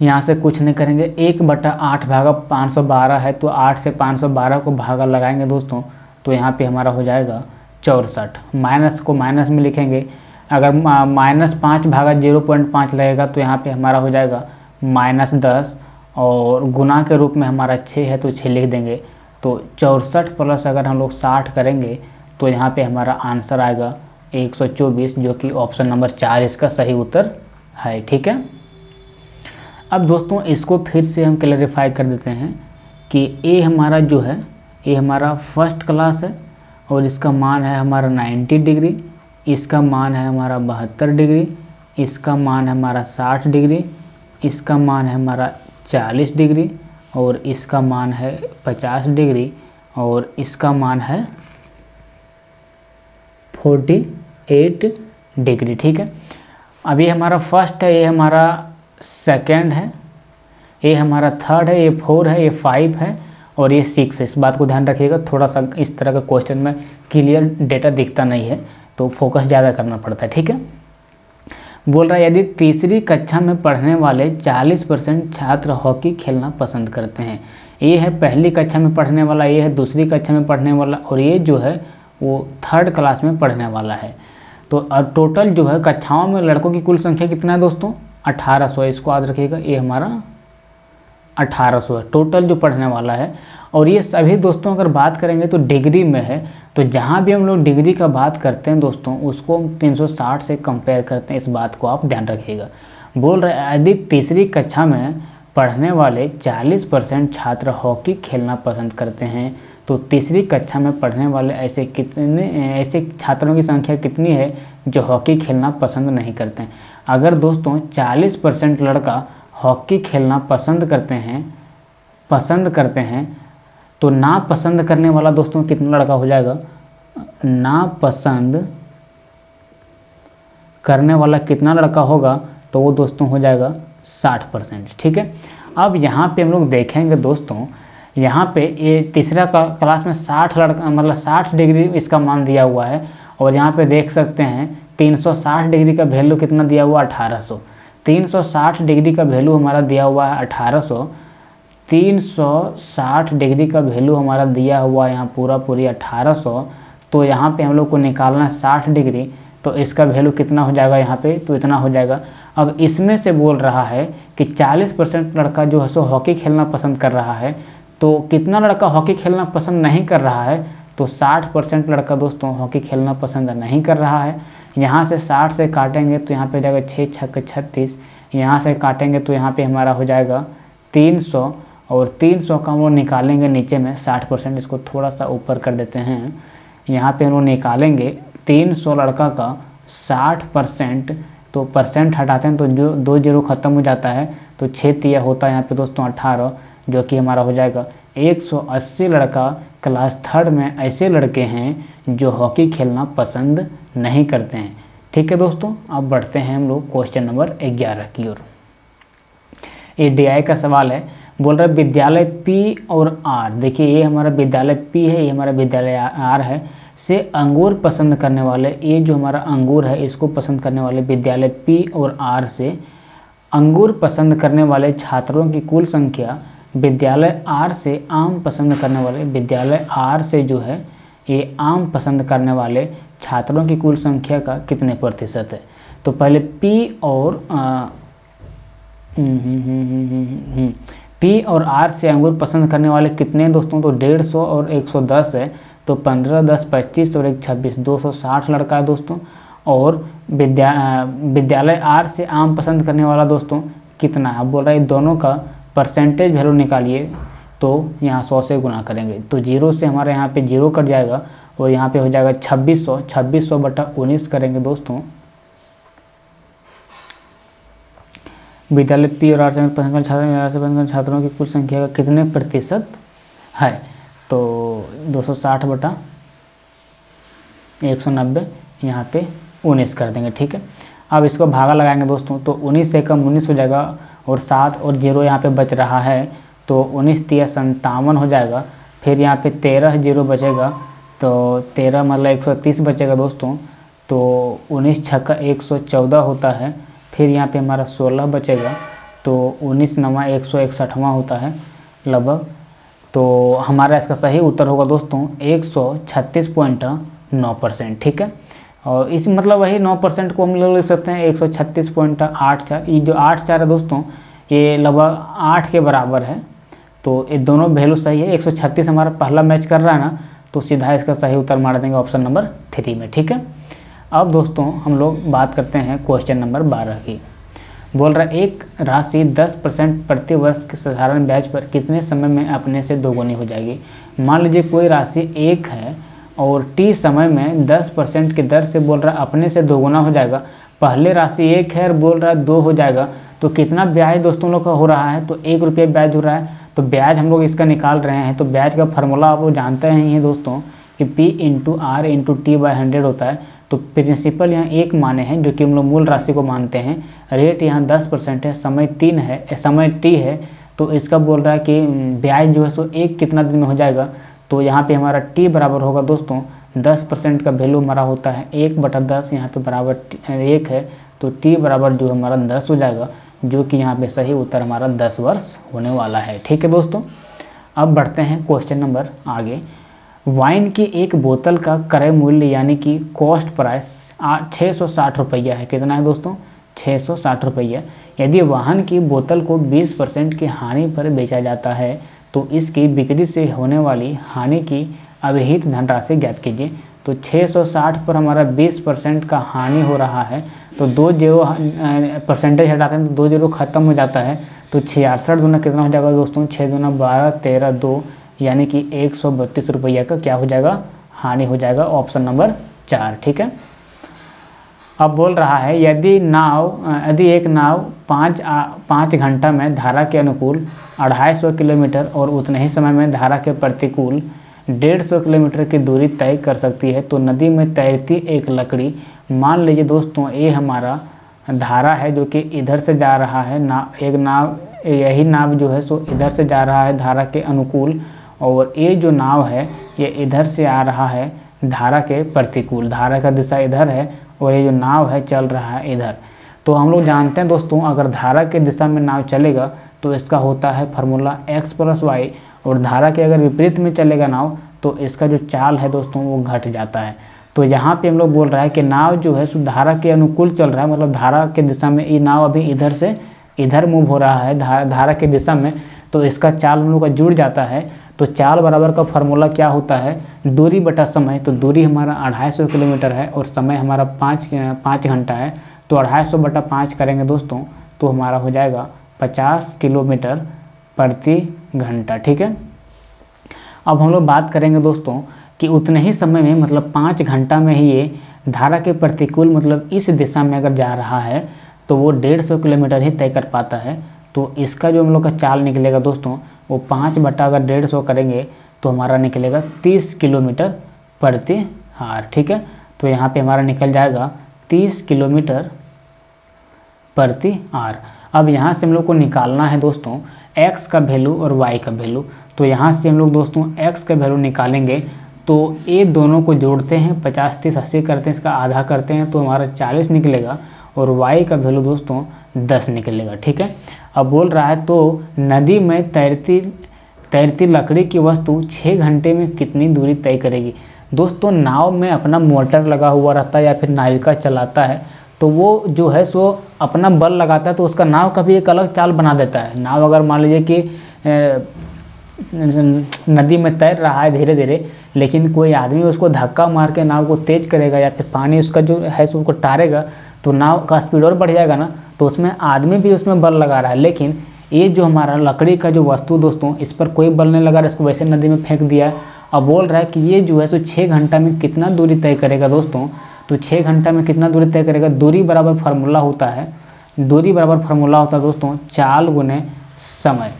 यहाँ से कुछ नहीं करेंगे, 1/8 भागा 512 है, तो 8 से 512 को भागा लगाएंगे दोस्तों, तो यहाँ पे हमारा हो जाएगा 64। माइनस को माइनस में लिखेंगे, अगर -5 भागा 0.5 लगेगा तो यहाँ पे हमारा हो जाएगा -10, और गुना के रूप में हमारा 6 है तो 6 लिख देंगे। तो 64 प्लस अगर हम लोग 60 करेंगे तो यहाँ पे हमारा आंसर आएगा 124, जो कि ऑप्शन नंबर 4 इसका सही उत्तर है। ठीक है, अब दोस्तों इसको फिर से हम क्लैरिफाई कर देते हैं कि ए हमारा जो है, ये हमारा फर्स्ट क्लास है और इसका मान है हमारा 90 डिग्री, इसका मान है हमारा 72 डिग्री, इसका मान है हमारा 60 डिग्री, इसका मान है हमारा 40 डिग्री, और इसका मान है 50 डिग्री, और इसका मान है 48 डिग्री। ठीक है, अब ये हमारा फर्स्ट है, ये हमारा सेकंड है, ये हमारा थर्ड है, ये 4 है, ये 5 है और ये 6 है। इस बात को ध्यान रखिएगा, थोड़ा सा इस तरह का क्वेश्चन में क्लियर डेटा दिखता नहीं है तो फोकस ज़्यादा करना पड़ता है। ठीक है, बोल रहा है यदि तीसरी कक्षा में पढ़ने वाले 40% छात्र हॉकी खेलना पसंद करते हैं। ये है पहली कक्षा में पढ़ने वाला, ये है दूसरी कक्षा में पढ़ने वाला, और ये जो है वो थर्ड क्लास में पढ़ने वाला है। तो टोटल जो है कक्षाओं में लड़कों की कुल संख्या कितना है दोस्तों, 1800 है। इसको याद रखिएगा, ये हमारा 1800 है टोटल जो पढ़ने वाला है। और ये सभी दोस्तों अगर बात करेंगे तो डिग्री में है, तो जहाँ भी हम लोग डिग्री का बात करते हैं दोस्तों उसको हम 360 से कंपेयर करते हैं। इस बात को आप ध्यान रखिएगा। बोल रहे हैं यदि तीसरी कक्षा में पढ़ने वाले 40% छात्र हॉकी खेलना पसंद करते हैं, तो तीसरी कक्षा में पढ़ने वाले ऐसे छात्रों की संख्या कितनी है जो हॉकी खेलना पसंद नहीं करते हैं। अगर दोस्तों 40% लड़का हॉकी खेलना पसंद करते हैं तो नापसंद करने वाला दोस्तों कितना लड़का हो जाएगा, नापसंद करने वाला कितना लड़का होगा, तो वो दोस्तों हो जाएगा 60%। ठीक है, अब यहाँ पे हम लोग देखेंगे दोस्तों, यहाँ पे ये तीसरा क्लास में 60 लड़का मतलब 60 डिग्री इसका मान दिया हुआ है, और यहाँ पे देख सकते हैं 360 डिग्री का वैल्यू कितना दिया हुआ, 1800। 360 डिग्री का वैल्यू हमारा दिया हुआ है 1800, 360 डिग्री का वैल्यू हमारा दिया हुआ है यहाँ पूरी 1800। तो यहाँ पे हम लोग को निकालना 60 डिग्री, तो इसका वैल्यू कितना हो जाएगा यहाँ पे, तो इतना हो जाएगा। अब इसमें से बोल रहा है कि 40% लड़का जो है सो हॉकी खेलना पसंद कर रहा है, तो कितना लड़का हॉकी खेलना पसंद नहीं कर रहा है, तो 60% लड़का दोस्तों हॉकी खेलना पसंद नहीं कर रहा है। यहाँ से 60 से काटेंगे तो यहाँ पे हो जाएगा 6 छक्क 36, यहाँ से काटेंगे तो यहाँ पे हमारा हो जाएगा 300, और 300 का हम लोग निकालेंगे नीचे में 60%, इसको थोड़ा सा ऊपर कर देते हैं। यहाँ पे हम लोग निकालेंगे 300 लड़का का 60%, तो परसेंट हटाते हैं तो जो 2 जीरो ख़त्म हो जाता है, तो 6 तिया होता है यहाँ पे दोस्तों 18, जो कि हमारा हो जाएगा 180 लड़का क्लास 3rd में ऐसे लड़के हैं जो हॉकी खेलना पसंद नहीं करते हैं। ठीक है दोस्तों, अब बढ़ते हैं हम लोग क्वेश्चन नंबर 11 की ओर। ये DI का सवाल है, बोल रहा है विद्यालय P और R, देखिए ये हमारा विद्यालय P है, ये हमारा विद्यालय R है, से अंगूर पसंद करने वाले, ये जो हमारा अंगूर है इसको पसंद करने वाले विद्यालय P और R से अंगूर पसंद करने वाले छात्रों की कुल संख्या विद्यालय R से आम पसंद करने वाले, विद्यालय R से जो है ये आम पसंद करने वाले छात्रों की कुल संख्या का कितने प्रतिशत है। तो पहले P और P और R से अंगूर पसंद करने वाले कितने दोस्तों, तो 150 और 110 है, तो 15, 10, 25 और 1, 26, 260 लड़का है दोस्तों। और विद्यालय R से आम पसंद करने वाला दोस्तों कितना है, बोल रहा है दोनों का परसेंटेज वैल्यू निकालिए, तो यहाँ 100 से गुना करेंगे, तो 0 से हमारे यहाँ पे 0 कट जाएगा, और यहाँ पे हो जाएगा 2600, 2600 बटा 19 करेंगे दोस्तों। विद्यालय P और R से पसंद छात्रों की कुल संख्या का कितने प्रतिशत है, तो 260 बटा 190, यहाँ पे 19 कर देंगे। ठीक है, अब इसको भागा लगाएंगे दोस्तों, तो 19 से कम 19 हो जाएगा, और 7 और 0 यहाँ पे बच रहा है, तो 19 तिया 57 हो जाएगा। फिर यहाँ पे 13 0 बचेगा, तो 13 मतलब 130 बचेगा दोस्तों, तो 19 छक्का 114 होता है। फिर यहाँ पे हमारा 16 बचेगा, तो 19 नवा 161वां होता है लगभग, तो हमारा इसका सही उत्तर होगा दोस्तों 136.9%। ठीक है, और इस मतलब वही 9% को हम लोग लिख सकते हैं 136.84, ये जो 84 है दोस्तों ये लगभग 8 के बराबर है, तो ये दोनों वैल्यू सही है। 136 हमारा पहला मैच कर रहा है ना, तो सीधा इसका सही उत्तर मार देंगे ऑप्शन नंबर 3 में। ठीक है, अब दोस्तों हम लोग बात करते हैं क्वेश्चन नंबर 12 की। बोल रहा है एक राशि 10% प्रति वर्ष के साधारण ब्याज पर कितने समय में अपने से दोगुनी हो जाएगी। मान लीजिए कोई राशि 1 है और t समय में 10% की दर से बोल रहा है अपने से दोगुना हो जाएगा। पहले राशि 1 है और बोल रहा है 2 हो जाएगा, तो कितना ब्याज दोस्तों लोग का हो रहा है, तो 1 रुपये ब्याज हो रहा है। तो ब्याज हम लोग इसका निकाल रहे हैं, तो ब्याज का फार्मूला आप लोग जानते हैं दोस्तों कि P into R into T/100 होता है। तो प्रिंसिपल यहाँ 1 माने हैं, जो कि हम लोग मूल राशि को मानते हैं। रेट यहाँ 10% है, समय 3 है, समय T है, तो इसका बोल रहा है कि ब्याज जो है सो 1 कितना दिन में हो जाएगा। तो यहाँ पे हमारा T बराबर होगा दोस्तों 10% का वैल्यू हमारा होता है 1/10, यहाँ पे बराबर 1 है, तो T बराबर जो हमारा 10 हो जाएगा, जो कि यहाँ पे सही उत्तर हमारा 10 वर्ष होने वाला है। ठीक है दोस्तों, अब बढ़ते हैं क्वेश्चन नंबर आगे। वाइन की एक बोतल का क्रय मूल्य यानी कि कॉस्ट प्राइस 660 रुपया है। कितना है दोस्तों, 660 रुपया। यदि वाहन की बोतल को 20% की हानि पर बेचा जाता है तो इसकी बिक्री से होने वाली हानि की अभिहित धनराशि ज्ञात कीजिए। तो 660 पर हमारा 20% का हानि हो रहा है, तो 2 जीरो परसेंटेज हटाते हैं तो 2 जीरो खत्म हो जाता है, तो 66 दूना कितना हो जाएगा दोस्तों, 6 दूना 12, 13, 2 यानी कि 132 रुपया का क्या हो जाएगा, हानि हो जाएगा, ऑप्शन नंबर 4। ठीक है, अब बोल रहा है यदि एक नाव 5 घंटा में धारा के अनुकूल 250 किलोमीटर और उतने ही समय में धारा के प्रतिकूल 150 किलोमीटर की दूरी तय कर सकती है तो नदी में तैरती एक लकड़ी, मान लीजिए दोस्तों ये हमारा धारा है जो कि इधर से जा रहा है, यही नाव जो है सो इधर से जा रहा है धारा के अनुकूल, और ये जो नाव है ये इधर से आ रहा है धारा के प्रतिकूल, धारा का दिशा इधर है और ये जो नाव है चल रहा है इधर। तो हम लोग जानते हैं दोस्तों अगर धारा के दिशा में नाव चलेगा तो इसका होता है फार्मूला x + y, और धारा के अगर विपरीत में चलेगा नाव तो इसका जो चाल है दोस्तों वो घट जाता है। तो यहाँ पे हम लोग बोल रहा है कि नाव जो है सो धारा के अनुकूल चल रहा है, मतलब धारा के दिशा में, ये नाव अभी इधर से इधर मूव हो रहा है धारा के दिशा में, तो इसका चाल हम लोग का जुड़ जाता है। तो चाल बराबर का फार्मूला क्या होता है, दूरी बटा समय। तो दूरी हमारा 250 किलोमीटर है और समय हमारा 5 घंटा है, तो 250 बटा 5 करेंगे दोस्तों तो हमारा हो जाएगा 50 किलोमीटर प्रति घंटा। ठीक है, अब हम लोग बात करेंगे दोस्तों कि उतने ही समय में, मतलब 5 घंटा में ही ये धारा के प्रतिकूल, मतलब इस दिशा में अगर जा रहा है तो वो 150 किलोमीटर ही तय कर पाता है। तो इसका जो हम लोग का चाल निकलेगा दोस्तों वो 5 बटा अगर 150 करेंगे तो हमारा निकलेगा 30 किलोमीटर प्रति आवर। ठीक है, तो यहाँ पे हमारा निकल जाएगा 30 किलोमीटर प्रति आवर। अब यहाँ से हम लोग को निकालना है दोस्तों x का वैल्यू और y का वैल्यू। तो यहाँ से हम लोग दोस्तों x का वैल्यू निकालेंगे तो ये दोनों को जोड़ते हैं, 50 30 80 करते हैं, इसका आधा करते हैं तो हमारा 40 निकलेगा, और y का वैल्यू दोस्तों 10 निकलेगा। ठीक है, अब बोल रहा है तो नदी में तैरती लकड़ी की वस्तु 6 घंटे में कितनी दूरी तय करेगी। दोस्तों नाव में अपना मोटर लगा हुआ रहता है या फिर नाविका चलाता है, तो वो जो है सो अपना बल लगाता है, तो उसका नाव का भी एक अलग चाल बना देता है। नाव अगर मान लीजिए कि नदी में तैर रहा है धीरे धीरे, लेकिन कोई आदमी उसको धक्का मार के नाव को तेज करेगा या फिर पानी उसका जो है सो उसको टारेगा, तो नाव का स्पीड और बढ़ जाएगा ना, तो उसमें आदमी भी उसमें बल लगा रहा है। लेकिन ये जो हमारा लकड़ी का जो वस्तु दोस्तों, इस पर कोई बल नहीं लगा रहा, इसको वैसे नदी में फेंक दिया है। अब बोल रहा है कि ये जो है सो 6 घंटा में कितना दूरी तय करेगा दोस्तों। तो 6 घंटा में कितना दूरी तय करेगा, दूरी बराबर फार्मूला होता है, दूरी बराबर फार्मूला होता है दोस्तों चाल गुने समय।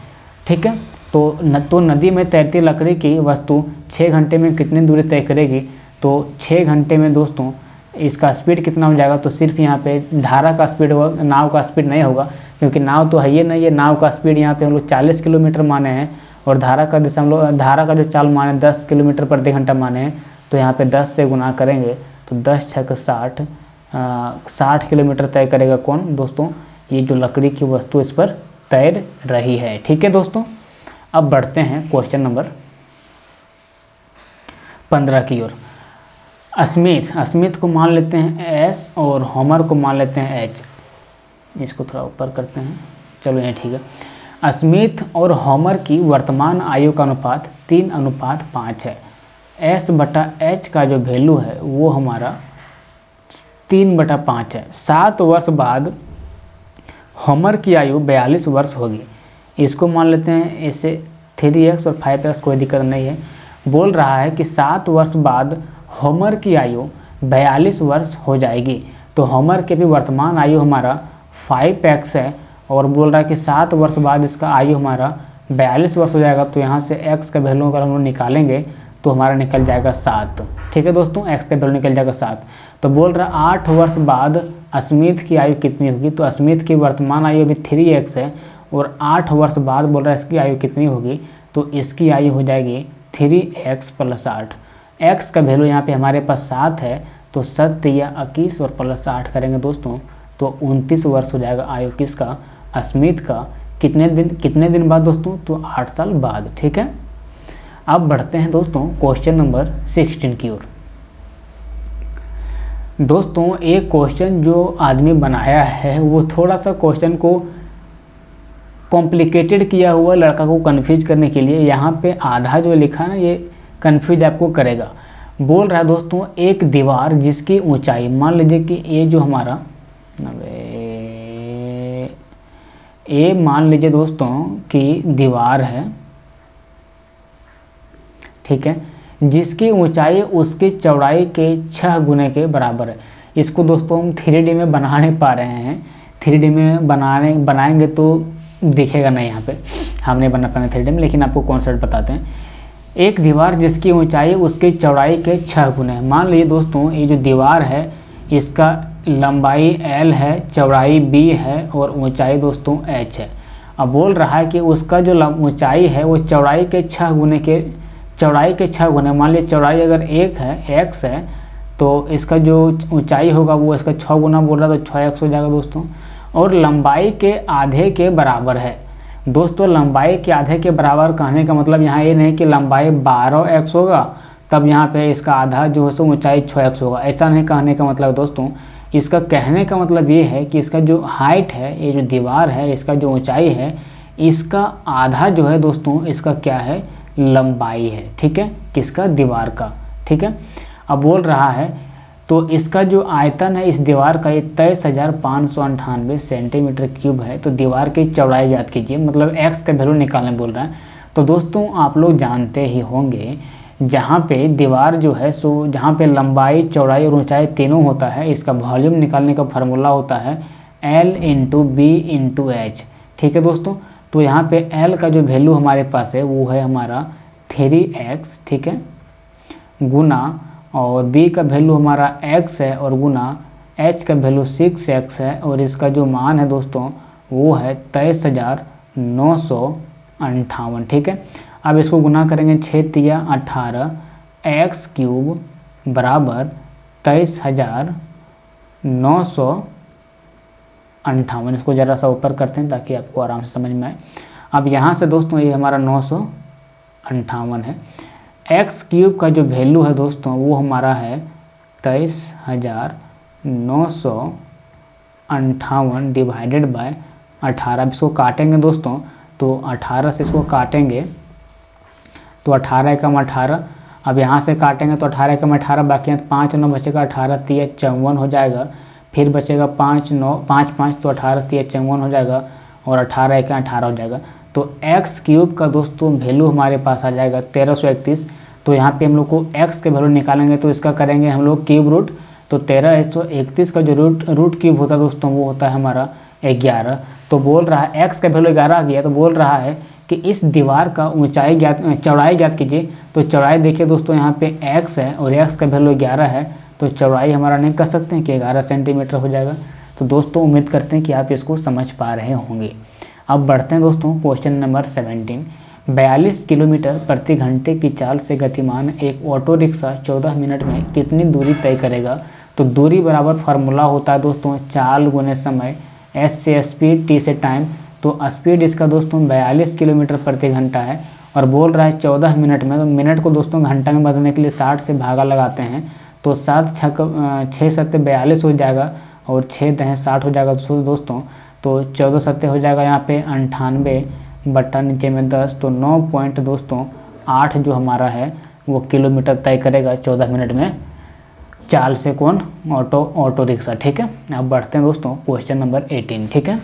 ठीक है, तो नदी में तैरती लकड़ी की वस्तु 6 घंटे में कितनी दूरी तय करेगी, तो 6 घंटे में दोस्तों इसका स्पीड कितना हो जाएगा, तो सिर्फ यहाँ पे धारा का स्पीड होगा, नाव का स्पीड नहीं होगा, क्योंकि नाव तो है ही नहीं है। नाव का स्पीड यहाँ पे हम लोग 40 किलोमीटर माने हैं, और धारा का दिशा हम लोग धारा का जो चाल माने 10 किलोमीटर प्रति घंटा माने हैं। तो यहाँ पे 10 से गुना करेंगे तो 10 6 60 60 किलोमीटर तय करेगा कौन दोस्तों, ये जो लकड़ी की वस्तु इस पर तैर रही है। ठीक है दोस्तों, अब बढ़ते हैं क्वेश्चन नंबर 15 की ओर। स्मिथ को मान लेते हैं S और होमर को मान लेते हैं H। इसको थोड़ा ऊपर करते हैं, चलो ये ठीक है। स्मिथ और होमर की वर्तमान आयु का अनुपात 3:5 है। S बटा H का जो वैल्यू है वो हमारा 3/5 है। 7 वर्ष बाद होमर की आयु 42 वर्ष होगी। इसको मान लेते हैं इसे 3x और 5x, कोई दिक्कत नहीं है। बोल रहा है कि 7 वर्ष बाद होमर की आयु 42 वर्ष हो जाएगी। तो होमर के भी वर्तमान आयु हमारा 5x है, और बोल रहा है कि 7 वर्ष बाद इसका आयु हमारा 42 वर्ष हो जाएगा। तो यहाँ से x का वैल्यू अगर हम लोग निकालेंगे तो हमारा निकल जाएगा 7। ठीक है दोस्तों, x का वैल्यू निकल जाएगा 7। तो बोल रहा है 8 वर्ष बाद स्मिथ की आयु कितनी होगी। तो स्मिथ की वर्तमान आयु अभी 3x है, और 8 वर्ष बाद बोल रहा है इसकी आयु कितनी होगी, तो इसकी आयु हो जाएगी 3x + 8। x का वैल्यू यहाँ पे हमारे पास 7 है, तो 7 या 21 और +8 करेंगे दोस्तों तो 29 वर्ष हो जाएगा आयु किसका, स्मिथ का। कितने दिन बाद दोस्तों, तो 8 साल बाद। ठीक है, अब बढ़ते हैं दोस्तों क्वेश्चन नंबर 16 की ओर। दोस्तों एक क्वेश्चन जो आदमी बनाया है वो थोड़ा सा क्वेश्चन को कॉम्प्लिकेटेड किया हुआ, लड़का को कंफ्यूज करने के लिए। यहाँ पे आधा जो लिखा ना ये कंफ्यूज आपको करेगा। बोल रहा है दोस्तों एक दीवार जिसकी ऊंचाई, मान लीजिए कि ये जो हमारा ये मान लीजिए दोस्तों कि दीवार है, ठीक है, जिसकी ऊंचाई उसकी चौड़ाई के 6 गुने के बराबर है। इसको दोस्तों हम 3D में बना नहीं पा रहे हैं। 3D में बनाएंगे तो दिखेगा नहीं, यहाँ पे हम नहीं बना पाएंगे 3D में, लेकिन आपको कॉन्सेप्ट बताते हैं। एक दीवार जिसकी ऊंचाई उसकी चौड़ाई के 6 गुने है। मान लीजिए दोस्तों ये जो दीवार है इसका लंबाई L है, चौड़ाई B है और ऊंचाई दोस्तों H है। अब बोल रहा है कि उसका जो ऊंचाई है वो चौड़ाई के 6 गुने, मान लीजिए चौड़ाई अगर 1 है, x है, तो इसका जो ऊंचाई होगा वो इसका 6 गुना बोल रहा है, तो 6x हो जाएगा दोस्तों। और लंबाई के आधे के बराबर है। दोस्तों लंबाई के आधे के बराबर कहने का मतलब यहाँ ये नहीं कि लंबाई 12x होगा तब यहाँ पे इसका आधा जो है सो ऊंचाई 6x होगा, ऐसा नहीं कहने का मतलब दोस्तों। इसका कहने का मतलब ये है कि इसका जो हाइट है, ये जो दीवार है, इसका जो ऊंचाई है, इसका आधा जो है दोस्तों इसका क्या है, लंबाई है। ठीक है, किसका, दीवार का। ठीक है, अब बोल रहा है तो इसका जो आयतन है इस दीवार का 23,598 सेंटीमीटर क्यूब है। तो दीवार की चौड़ाई याद कीजिए, मतलब x का वैल्यू निकालने बोल रहा है। तो दोस्तों आप लोग जानते ही होंगे जहाँ पे दीवार जो है सो जहाँ पे लंबाई चौड़ाई और ऊंचाई तीनों होता है, इसका वॉल्यूम निकालने का फार्मूला होता है L × B × H। ठीक है दोस्तों, तो यहाँ पे L का जो वैल्यू हमारे पास है वो है हमारा 3x, ठीक है, गुना, और B का वैल्यू हमारा x है और गुना H का वैल्यू 6x है, और इसका जो मान है दोस्तों वो है 23,958। ठीक है, अब इसको गुना करेंगे 6 × 18 x³ बराबर 23,958। इसको ज़रा सा ऊपर करते हैं ताकि आपको आराम से समझ में आए। अब यहाँ से दोस्तों ये हमारा 958 है। x³ का जो वैल्यू है दोस्तों वो हमारा है 23,958 डिवाइडेड बाय 18। अब इसको काटेंगे दोस्तों, तो 18 से इसको काटेंगे तो 18 एकम 18। अब यहाँ से काटेंगे तो 18 एकम 18 बाकी है, 5 9 बचेगा, 18 3 54 हो जाएगा, फिर बचेगा 5 9 5 5 तो 18 3 54 हो जाएगा, और 18 एकम 18 हो जाएगा। तो x³ का दोस्तों वैल्यू हमारे पास आ जाएगा 1331। तो यहाँ पे हम लोग को x के वैल्यू निकालेंगे तो इसका करेंगे हम लोग क्यूब रूट। तो 1331 का जो रूट क्यूब होता है दोस्तों वो होता है हमारा 11। तो बोल रहा है x का वैल्यू 11 आ गया, तो बोल रहा है कि इस दीवार का ऊंचाई चौड़ाई ज्ञात कीजिए। तो चौड़ाई देखिए दोस्तों यहाँ पे x है और x का वैल्यू 11 है, तो चौड़ाई हमारा नहीं कर सकते हैं कि 11 सेंटीमीटर हो जाएगा। तो दोस्तों उम्मीद करते हैं कि आप इसको समझ पा रहे होंगे। अब बढ़ते हैं दोस्तों क्वेश्चन नंबर 17। 42 किलोमीटर प्रति घंटे की चाल से गतिमान एक ऑटो रिक्शा 14 मिनट में कितनी दूरी तय करेगा। तो दूरी बराबर फार्मूला होता है दोस्तों चाल गुने समय, S से स्पीड, T से टाइम। तो स्पीड इसका दोस्तों 42 किलोमीटर प्रति घंटा है और बोल रहा है 14 मिनट में। तो मिनट को दोस्तों घंटा में बदलने के लिए 60 से भागा लगाते हैं, तो 7 6 7 42 हो जाएगा और 6 10 60 हो जाएगा दोस्तों। तो 14 7 हो जाएगा यहाँ पे 98 बट्टा नीचे में 10, तो 9 पॉइंट दोस्तों 8 जो हमारा है वो किलोमीटर तय करेगा 14 मिनट में चाल से कौन, ऑटो रिक्शा। ठीक है, अब बढ़ते हैं दोस्तों क्वेश्चन नंबर 18। ठीक है,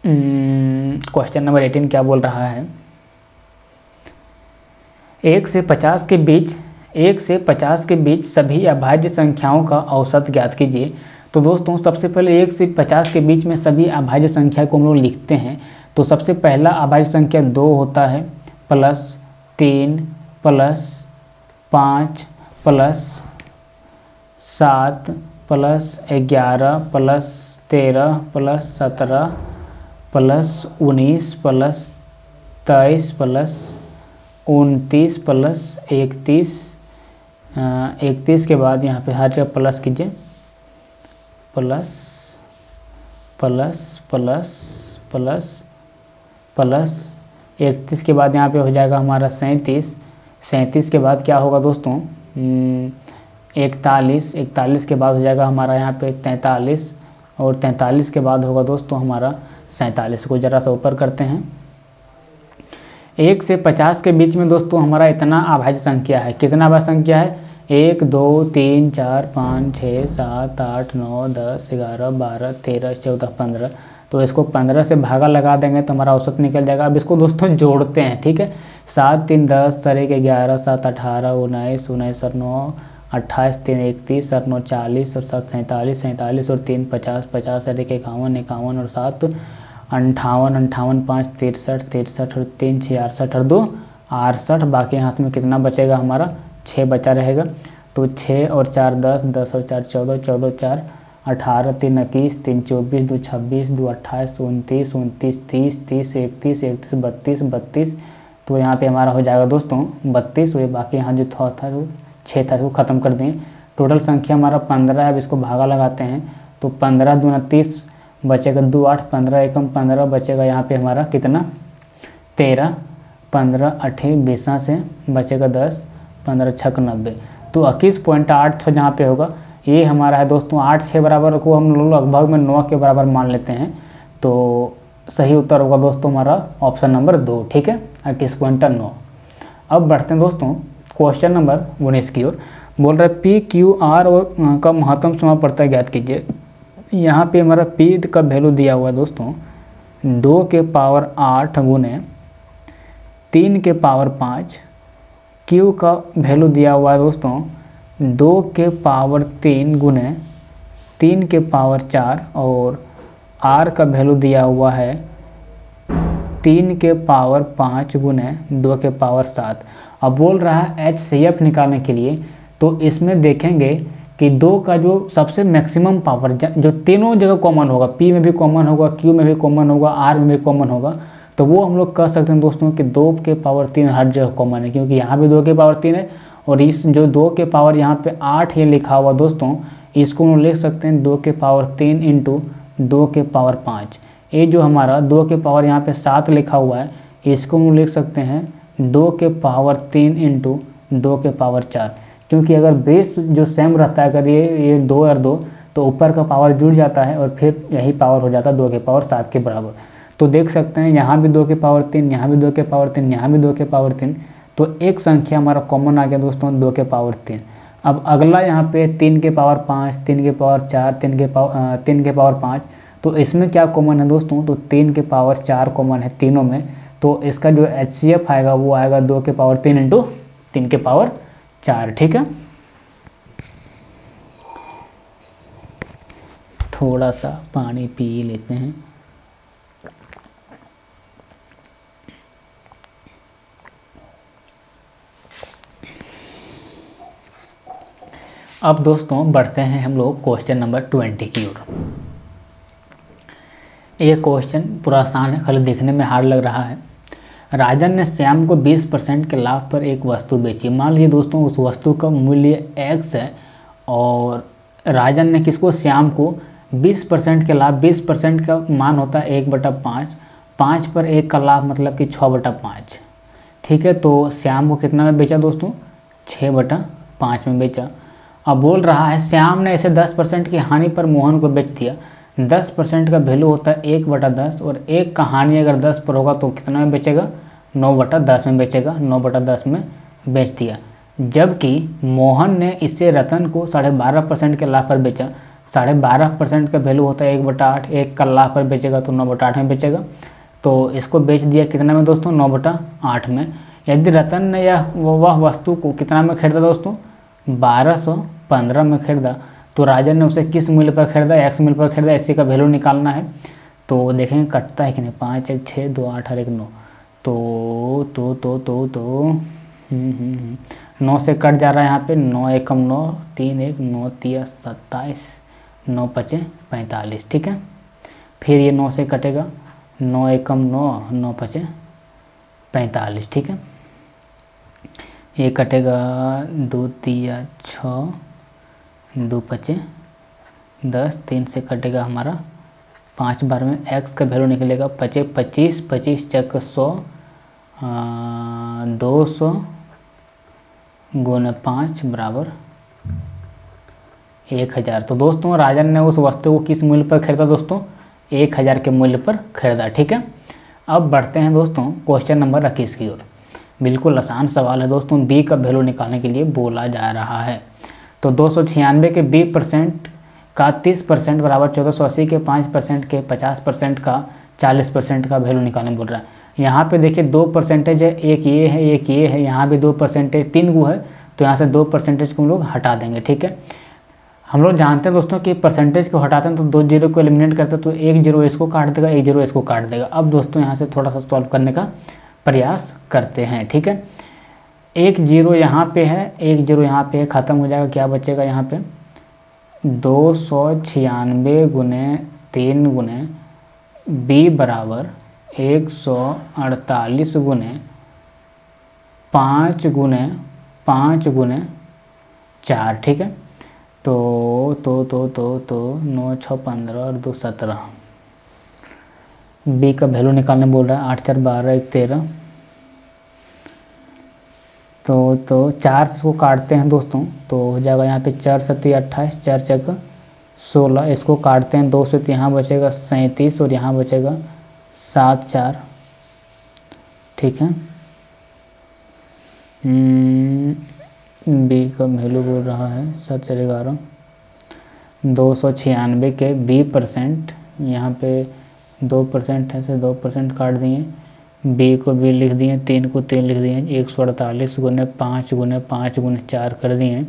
क्वेश्चन नंबर 18 क्या बोल रहा है, 1 से 50 के बीच सभी अभाज्य संख्याओं का औसत ज्ञात कीजिए। तो दोस्तों सबसे पहले 1 से 50 के बीच में सभी अभाज्य संख्या को हम लोग लिखते हैं। तो सबसे पहला अभाज्य संख्या 2 होता है, +3 +5 +7 +11 +13 +17 +19 +23 +29 +31। 31 के बाद यहाँ पे हर जगह प्लस कीजिए, plus plus plus plus plus 31 के बाद यहाँ पे हो जाएगा हमारा 37। 37 के बाद क्या होगा दोस्तों 41। 41 के बाद हो जाएगा हमारा यहाँ पे 43, और 43 के बाद होगा दोस्तों हमारा 47। को ज़रा सा ऊपर करते हैं। 1 से 50 के बीच में दोस्तों हमारा इतना अभाज्य संख्या है। कितना अभाज्य संख्या है, 1 2 3 4 5 6 7 8 9 10 11 12 13 14 15। तो इसको 15 से भागा लगा देंगे तो हमारा औसत निकल जाएगा। अब इसको दोस्तों जोड़ते हैं। ठीक है, 7 3 10 4 1 11 7 18 19 19 और 9 28 3 31 और 9 40 और 7 47 47 और 3 50 50 और 1 51 51 और 7 58 58 5 63 63 और 3 66 और 2 68। बाकी हाथ में कितना बचेगा हमारा 6 बचा रहेगा। तो 6 और 4 10 10 और 4 14 14 4 18 3 21 3 24 2 26 2 28 29 29 30 30 31 31 32 32। तो यहाँ पे हमारा हो जाएगा दोस्तों 32। हुए, बाकी यहाँ जो था 6 था इसको ख़त्म कर दें। टोटल संख्या हमारा 15 है। अब इसको भागा लगाते हैं तो 15 दूना 30 बचेगा 2 8 15 एकम 15 बचेगा यहाँ पे हमारा कितना 13 15 8 20 से बचेगा 10 15 6 90। तो 21.8 जहाँ पे होगा ये हमारा है दोस्तों। 8 6 बराबर को हम लोग लगभग में 9 के बराबर मान लेते हैं। तो सही उत्तर होगा दोस्तों हमारा ऑप्शन नंबर 2, ठीक है, 21.9। अब बढ़ते हैं दोस्तों क्वेश्चन नंबर 19 की ओर। बोल रहा है पी क्यू आर और का महत्तम समापवर्तक ज्ञात कीजिए। यहाँ पे हमारा पी का वैल्यू दिया हुआ है दोस्तों 2 के पावर 8 गुने 3 के पावर 5। क्यू का वैल्यू दिया हुआ है दोस्तों 2 के पावर 3 गुने 3 के पावर 4 और आर का वैल्यू दिया हुआ है 3 के पावर 5 गुने 2 के पावर 7। अब बोल रहा है HCF निकालने के लिए। तो इसमें देखेंगे कि 2 का जो सबसे मैक्सिमम पावर जो तीनों जगह कॉमन होगा, P में भी कॉमन होगा, Q में भी कॉमन होगा, R में भी कॉमन होगा, तो वो हम लोग कह सकते हैं दोस्तों कि 2 के पावर 3 हर जगह कॉमन है, क्योंकि यहाँ भी 2 के पावर 3 है और इस जो 2 के पावर यहाँ पे 8 ये लिखा हुआ दोस्तों, इसको हम लिख सकते हैं 2 के पावर 3 इंटू 2 के पावर 5। ये जो हमारा 2 के पावर यहाँ पे 7 लिखा हुआ है, इसको हम लिख सकते हैं 2 के पावर 3 इंटू 2 के पावर 4। क्योंकि अगर बेस जो सेम रहता है, अगर ये 2 और 2, तो ऊपर का पावर जुड़ जाता है और फिर यही पावर हो जाता है 2 के पावर 7 के बराबर। तो देख सकते हैं यहाँ भी 2 के पावर 3, यहाँ भी 2 के पावर 3, यहाँ भी 2 के पावर 3। तो एक संख्या हमारा कॉमन आ गया दोस्तों 2 के पावर 3। अब अगला यहाँ पे 3 के पावर 5, 3 के पावर 4, 3 के पावर 5। तो इसमें क्या कॉमन है दोस्तों, तो 3 के पावर 4 कॉमन है तीनों में। तो इसका जो HCF आएगा वो आएगा 2 के पावर 3 इंटू 3 के पावर 4, ठीक है। थोड़ा सा पानी पी लेते हैं। अब दोस्तों बढ़ते हैं हम लोग क्वेश्चन नंबर 20 की ओर। ये क्वेश्चन पूरा आसान है, खाली दिखने में हार्ड लग रहा है। राजन ने श्याम को 20% के लाभ पर एक वस्तु बेची। मान लीजिए दोस्तों उस वस्तु का मूल्य X है और राजन ने किसको, श्याम को 20% के लाभ, 20% का मान होता है 1/5, 5 पर 1 का लाभ मतलब कि 6/5, ठीक है। तो श्याम को कितना में बेचा दोस्तों, 6/5 में बेचा। अब बोल रहा है श्याम ने इसे 10% की हानि पर मोहन को बेच दिया। 10% का वैल्यू होता है 1/10 और एक का हानि अगर 10 पर होगा तो कितना में बेचेगा, 9/10 में बेचेगा, 9/10 में बेच दिया। जबकि मोहन ने इसे रतन को 12.5% के लाभ पर बेचा। 12.5% का वैल्यू होता है 1/8, एक का लाभ पर बेचेगा तो 9/8 में बेचेगा। तो इसको बेच दिया कितना में दोस्तों, 9/8 में। यदि रतन ने वह वस्तु को कितना में खरीदा दोस्तों, 1215 में खरीदा, तो राजन ने उसे किस मूल्य पर खरीदा, X मूल्य पर खरीदा। इसी का वैल्यू निकालना है। तो देखेंगे कटता है कि नहीं, 5 1 6 2 8 और 1 9। तो 9 से कट जा रहा है यहाँ पे, 9 एकम 9, 3 1 9 3 27, 9 5 45, ठीक है। फिर ये 9 से कटेगा, 9 एकम 9, 9 5 45, ठीक है। ये कटेगा 2 3 6, 2 5 10, 3 से कटेगा हमारा 5 बार में X का वैल्यू निकलेगा 25, 25 चक 100, 200 गुना 5 बराबर 1000। तो दोस्तों राजन ने उस वस्तु को किस मूल्य पर खरीदा दोस्तों, 1000 के मूल्य पर खरीदा, ठीक है। अब बढ़ते हैं दोस्तों क्वेश्चन नंबर 21 की ओर। बिल्कुल आसान सवाल है दोस्तों, B का वैल्यू निकालने के लिए बोला जा रहा है। तो 296 के 20% का 30% बराबर 1480 के 5% के 50% का 40% का वैल्यू निकालने बोल रहा है। यहाँ पे देखिए 2% है, एक ये है एक ये है, यहाँ भी 2%, 3 गो है, तो यहाँ से 2% को हम लोग हटा देंगे, ठीक है। हम लोग जानते हैं दोस्तों कि परसेंटेज को हटाते हैं तो 2 जीरो को एलिमिनेट करते हैं, तो 1 जीरो इसको काट देगा, 1 जीरो इसको काट देगा। अब दोस्तों यहाँ से थोड़ा सा सॉल्व करने का प्रयास करते हैं, ठीक है। 1 जीरो यहाँ पे है, 1 जीरो यहाँ पे है, ख़त्म हो जाएगा। क्या बचेगा यहाँ पे, 296 गुने 3 गुने B बराबर 148 गुने 5 गुने 5 गुने 4, ठीक है। तो 9 6 15 और 2 17, बी का वैल्यू निकालने बोल रहा है। 8 4 12 1 13। तो 4 से इसको काटते हैं दोस्तों, तो हो जाएगा यहाँ पे 4 7 28, 4 6 16। इसको काटते हैं 2 से, तो यहाँ बचेगा 37 और यहाँ बचेगा 7 4। ठीक है, बी का वैल्यू बोल रहा है 7 4 11। 296 के 20%, यहाँ पे 2% है, से 2% काट दिए। बी को बी लिख दिए, 3 को 3 लिख दिए। 148 गुने 5 गुने 5 गुने 4 कर दिए।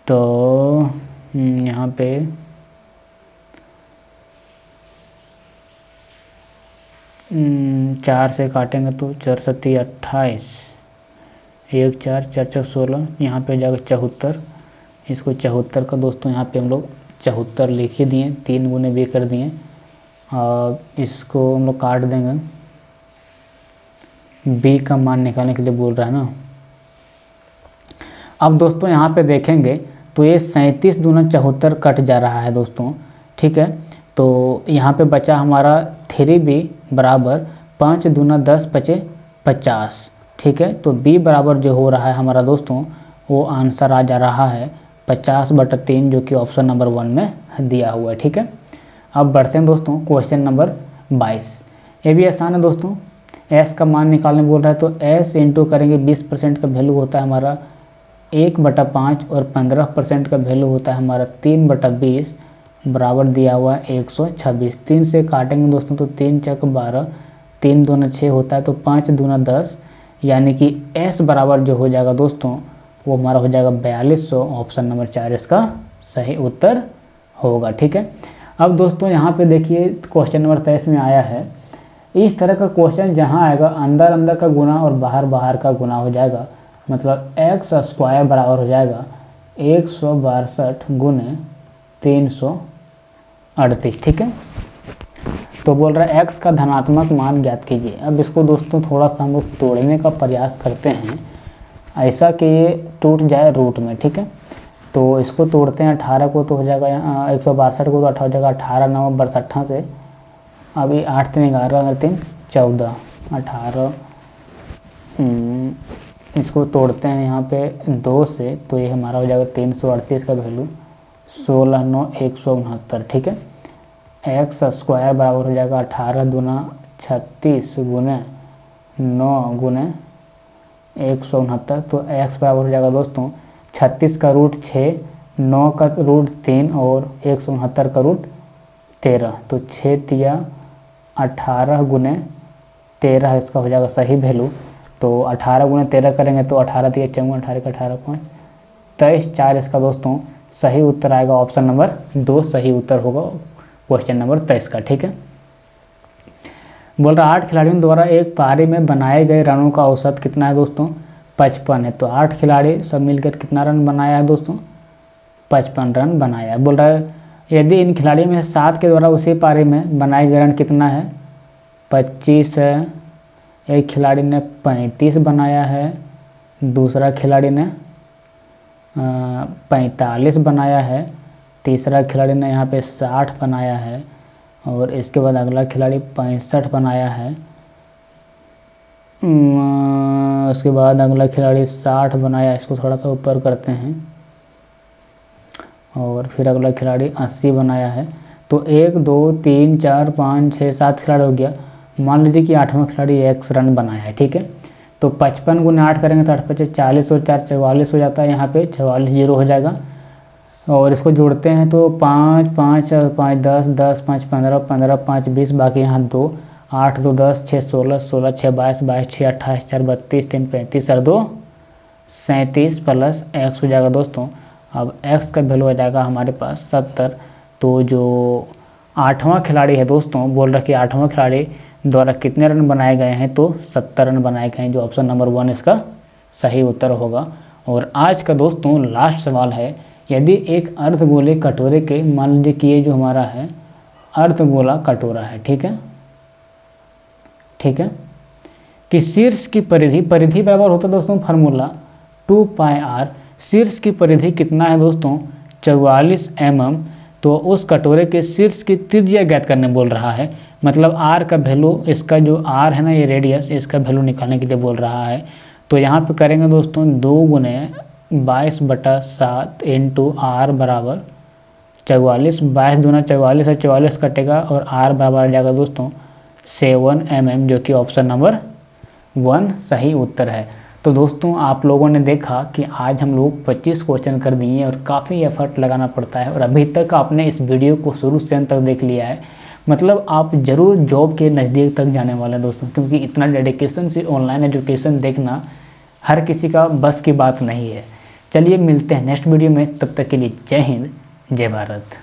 तो यहाँ पे 4 से काटेंगे तो 4 7 28, 1 4 4 4 16, यहाँ पे जाकर 74। इसको 74 का दोस्तों यहाँ पे हम लोग 74 लिख ही दिए, 3 गुने बी कर दिए। और इसको हम लोग काट देंगे। बी का मान निकालने के लिए बोल रहा है ना। अब दोस्तों यहाँ पे देखेंगे तो ये 37 दूना 74 कट जा रहा है दोस्तों। ठीक है, तो यहाँ पे बचा हमारा 3b बराबर 5 दूना 10 बचे 50। ठीक है, तो b बराबर जो हो रहा है हमारा दोस्तों, वो आंसर आ जा रहा है 50/3, जो कि ऑप्शन नंबर 1 में दिया हुआ है। ठीक है, अब बढ़ते हैं दोस्तों क्वेश्चन नंबर 22। ये भी आसान है दोस्तों। s का मान निकालने बोल रहा है, तो s इंटू करेंगे 20% का वैल्यू होता है हमारा 1/5 और 15% का वैल्यू होता है हमारा 3/20 बराबर दिया हुआ है 126। 3 से काटेंगे दोस्तों तो 3 चक 12, 3 दूना 6 होता है, तो 5 दूना 10, यानी कि s बराबर जो हो जाएगा दोस्तों वो हमारा हो जाएगा 4200। ऑप्शन नंबर 4 इसका सही उत्तर होगा। ठीक है, अब दोस्तों यहाँ पे देखिए क्वेश्चन नंबर 23 में आया है, इस तरह का क्वेश्चन जहाँ आएगा अंदर अंदर का गुना और बाहर बाहर का गुना हो जाएगा, मतलब एक्स स्क्वायर बराबर हो जाएगा 162 गुने 338। ठीक है, तो बोल रहा है x का धनात्मक मान ज्ञात कीजिए। अब इसको दोस्तों थोड़ा सा हम लोग तोड़ने का प्रयास करते हैं, ऐसा कि ये टूट जाए रूट में। ठीक है, तो इसको तोड़ते हैं। 18 को तो हो जाएगा 162 को तो 18 हो जाएगा, 18 9 62 से। अभी 8 3 11 3 14 18। इसको तोड़ते हैं यहाँ पे 2 से, तो ये हमारा हो जाएगा 338 का वैल्यू 16 9 169। ठीक है, एक्स स्क्वायर बराबर हो जाएगा 18 दूना 36 गुने 9 गुने 169। तो x बराबर हो जाएगा दोस्तों 36 का रूट 6, 9 का रूट 3 और 169 का रूट 13। तो 6 तिया 18 गुने 13 इसका हो जाएगा सही वैल्यू। तो 18 गुने 13 करेंगे तो 18 तिया 54, 18 का 18 5 23 4 इसका दोस्तों सही उत्तर आएगा। ऑप्शन नंबर 2 सही उत्तर होगा क्वेश्चन नंबर 23 का। ठीक है, बोल रहा 8 खिलाड़ियों द्वारा एक पारी में बनाए गए रनों का औसत कितना है दोस्तों? 55 है। तो 8 खिलाड़ी सब मिलकर कितना रन बनाया है दोस्तों? 55 रन बनाया है। बोल रहा है यदि इन खिलाड़ियों में से 7 के द्वारा उसी पारी में बनाए गए रन कितना है? 25 है। एक खिलाड़ी ने 35 बनाया है, दूसरा खिलाड़ी ने 45 बनाया है, तीसरा खिलाड़ी ने यहाँ पे 60 बनाया है और इसके बाद अगला खिलाड़ी 65 बनाया है। उसके बाद अगला खिलाड़ी 60 बनाया, इसको थोड़ा सा ऊपर करते हैं, और फिर अगला खिलाड़ी 80 बनाया है। तो 1 2 3 4 5 6 7 खिलाड़ी हो गया। मान लीजिए कि 8वां खिलाड़ी x रन बनाया है। ठीक है, तो 55 गुने 8 करेंगे तो 8 55 40 और 4 44 हो जाता है। यहाँ पे 44 जीरो हो जाएगा और इसको जोड़ते हैं तो 5 5 और 5 10 10 5 15 15 5 20, बाकी यहाँ 2 8 2 10 6 16 16 6 22 22 6 28 4 32 3 35 और 2 37 प्लस x हो जाएगा दोस्तों। अब x का वैल्यू आ जाएगा हमारे पास 70। तो जो 8वां खिलाड़ी है दोस्तों, बोल रहा कि 8वां खिलाड़ी द्वारा कितने रन बनाए गए हैं? तो 70 रन बनाए गए हैं, जो ऑप्शन नंबर 1 इसका सही उत्तर होगा। और आज का दोस्तों लास्ट सवाल है, यदि एक अर्धगोले कटोरे के, मान लीजिए कि ये जो हमारा है अर्धगोला कटोरा है, ठीक है, ठीक है, कि शीर्ष की परिधि, परिधि बराबर होता है दोस्तों फार्मूला 2 पाई r। शीर्ष की परिधि कितना है दोस्तों? 44 mm। तो उस कटोरे के शीर्ष की त्रिज्या ज्ञात करने बोल रहा है। मतलब आर का वैल्यू, इसका जो आर है ना ये रेडियस, इसका वैल्यू निकालने के लिए बोल रहा है। तो यहाँ पे करेंगे दोस्तों 2 × 22/7 इंटू आर बराबर 44। 22 दूना 44 है, 44 कटेगा और आर बराबर आ जाएगा दोस्तों 7 mm, जो कि ऑप्शन नंबर 1 सही उत्तर है। तो दोस्तों आप लोगों ने देखा कि आज हम लोग 25 क्वेश्चन कर दिए और काफ़ी एफर्ट लगाना पड़ता है, और अभी तक आपने इस वीडियो को शुरू से अंत तक देख लिया है, मतलब आप ज़रूर जॉब के नज़दीक तक जाने वाले हैं दोस्तों, क्योंकि इतना डेडिकेशन से ऑनलाइन एजुकेशन देखना हर किसी का बस की बात नहीं है। चलिए मिलते हैं नेक्स्ट वीडियो में, तब तक के लिए जय हिंद, जय भारत।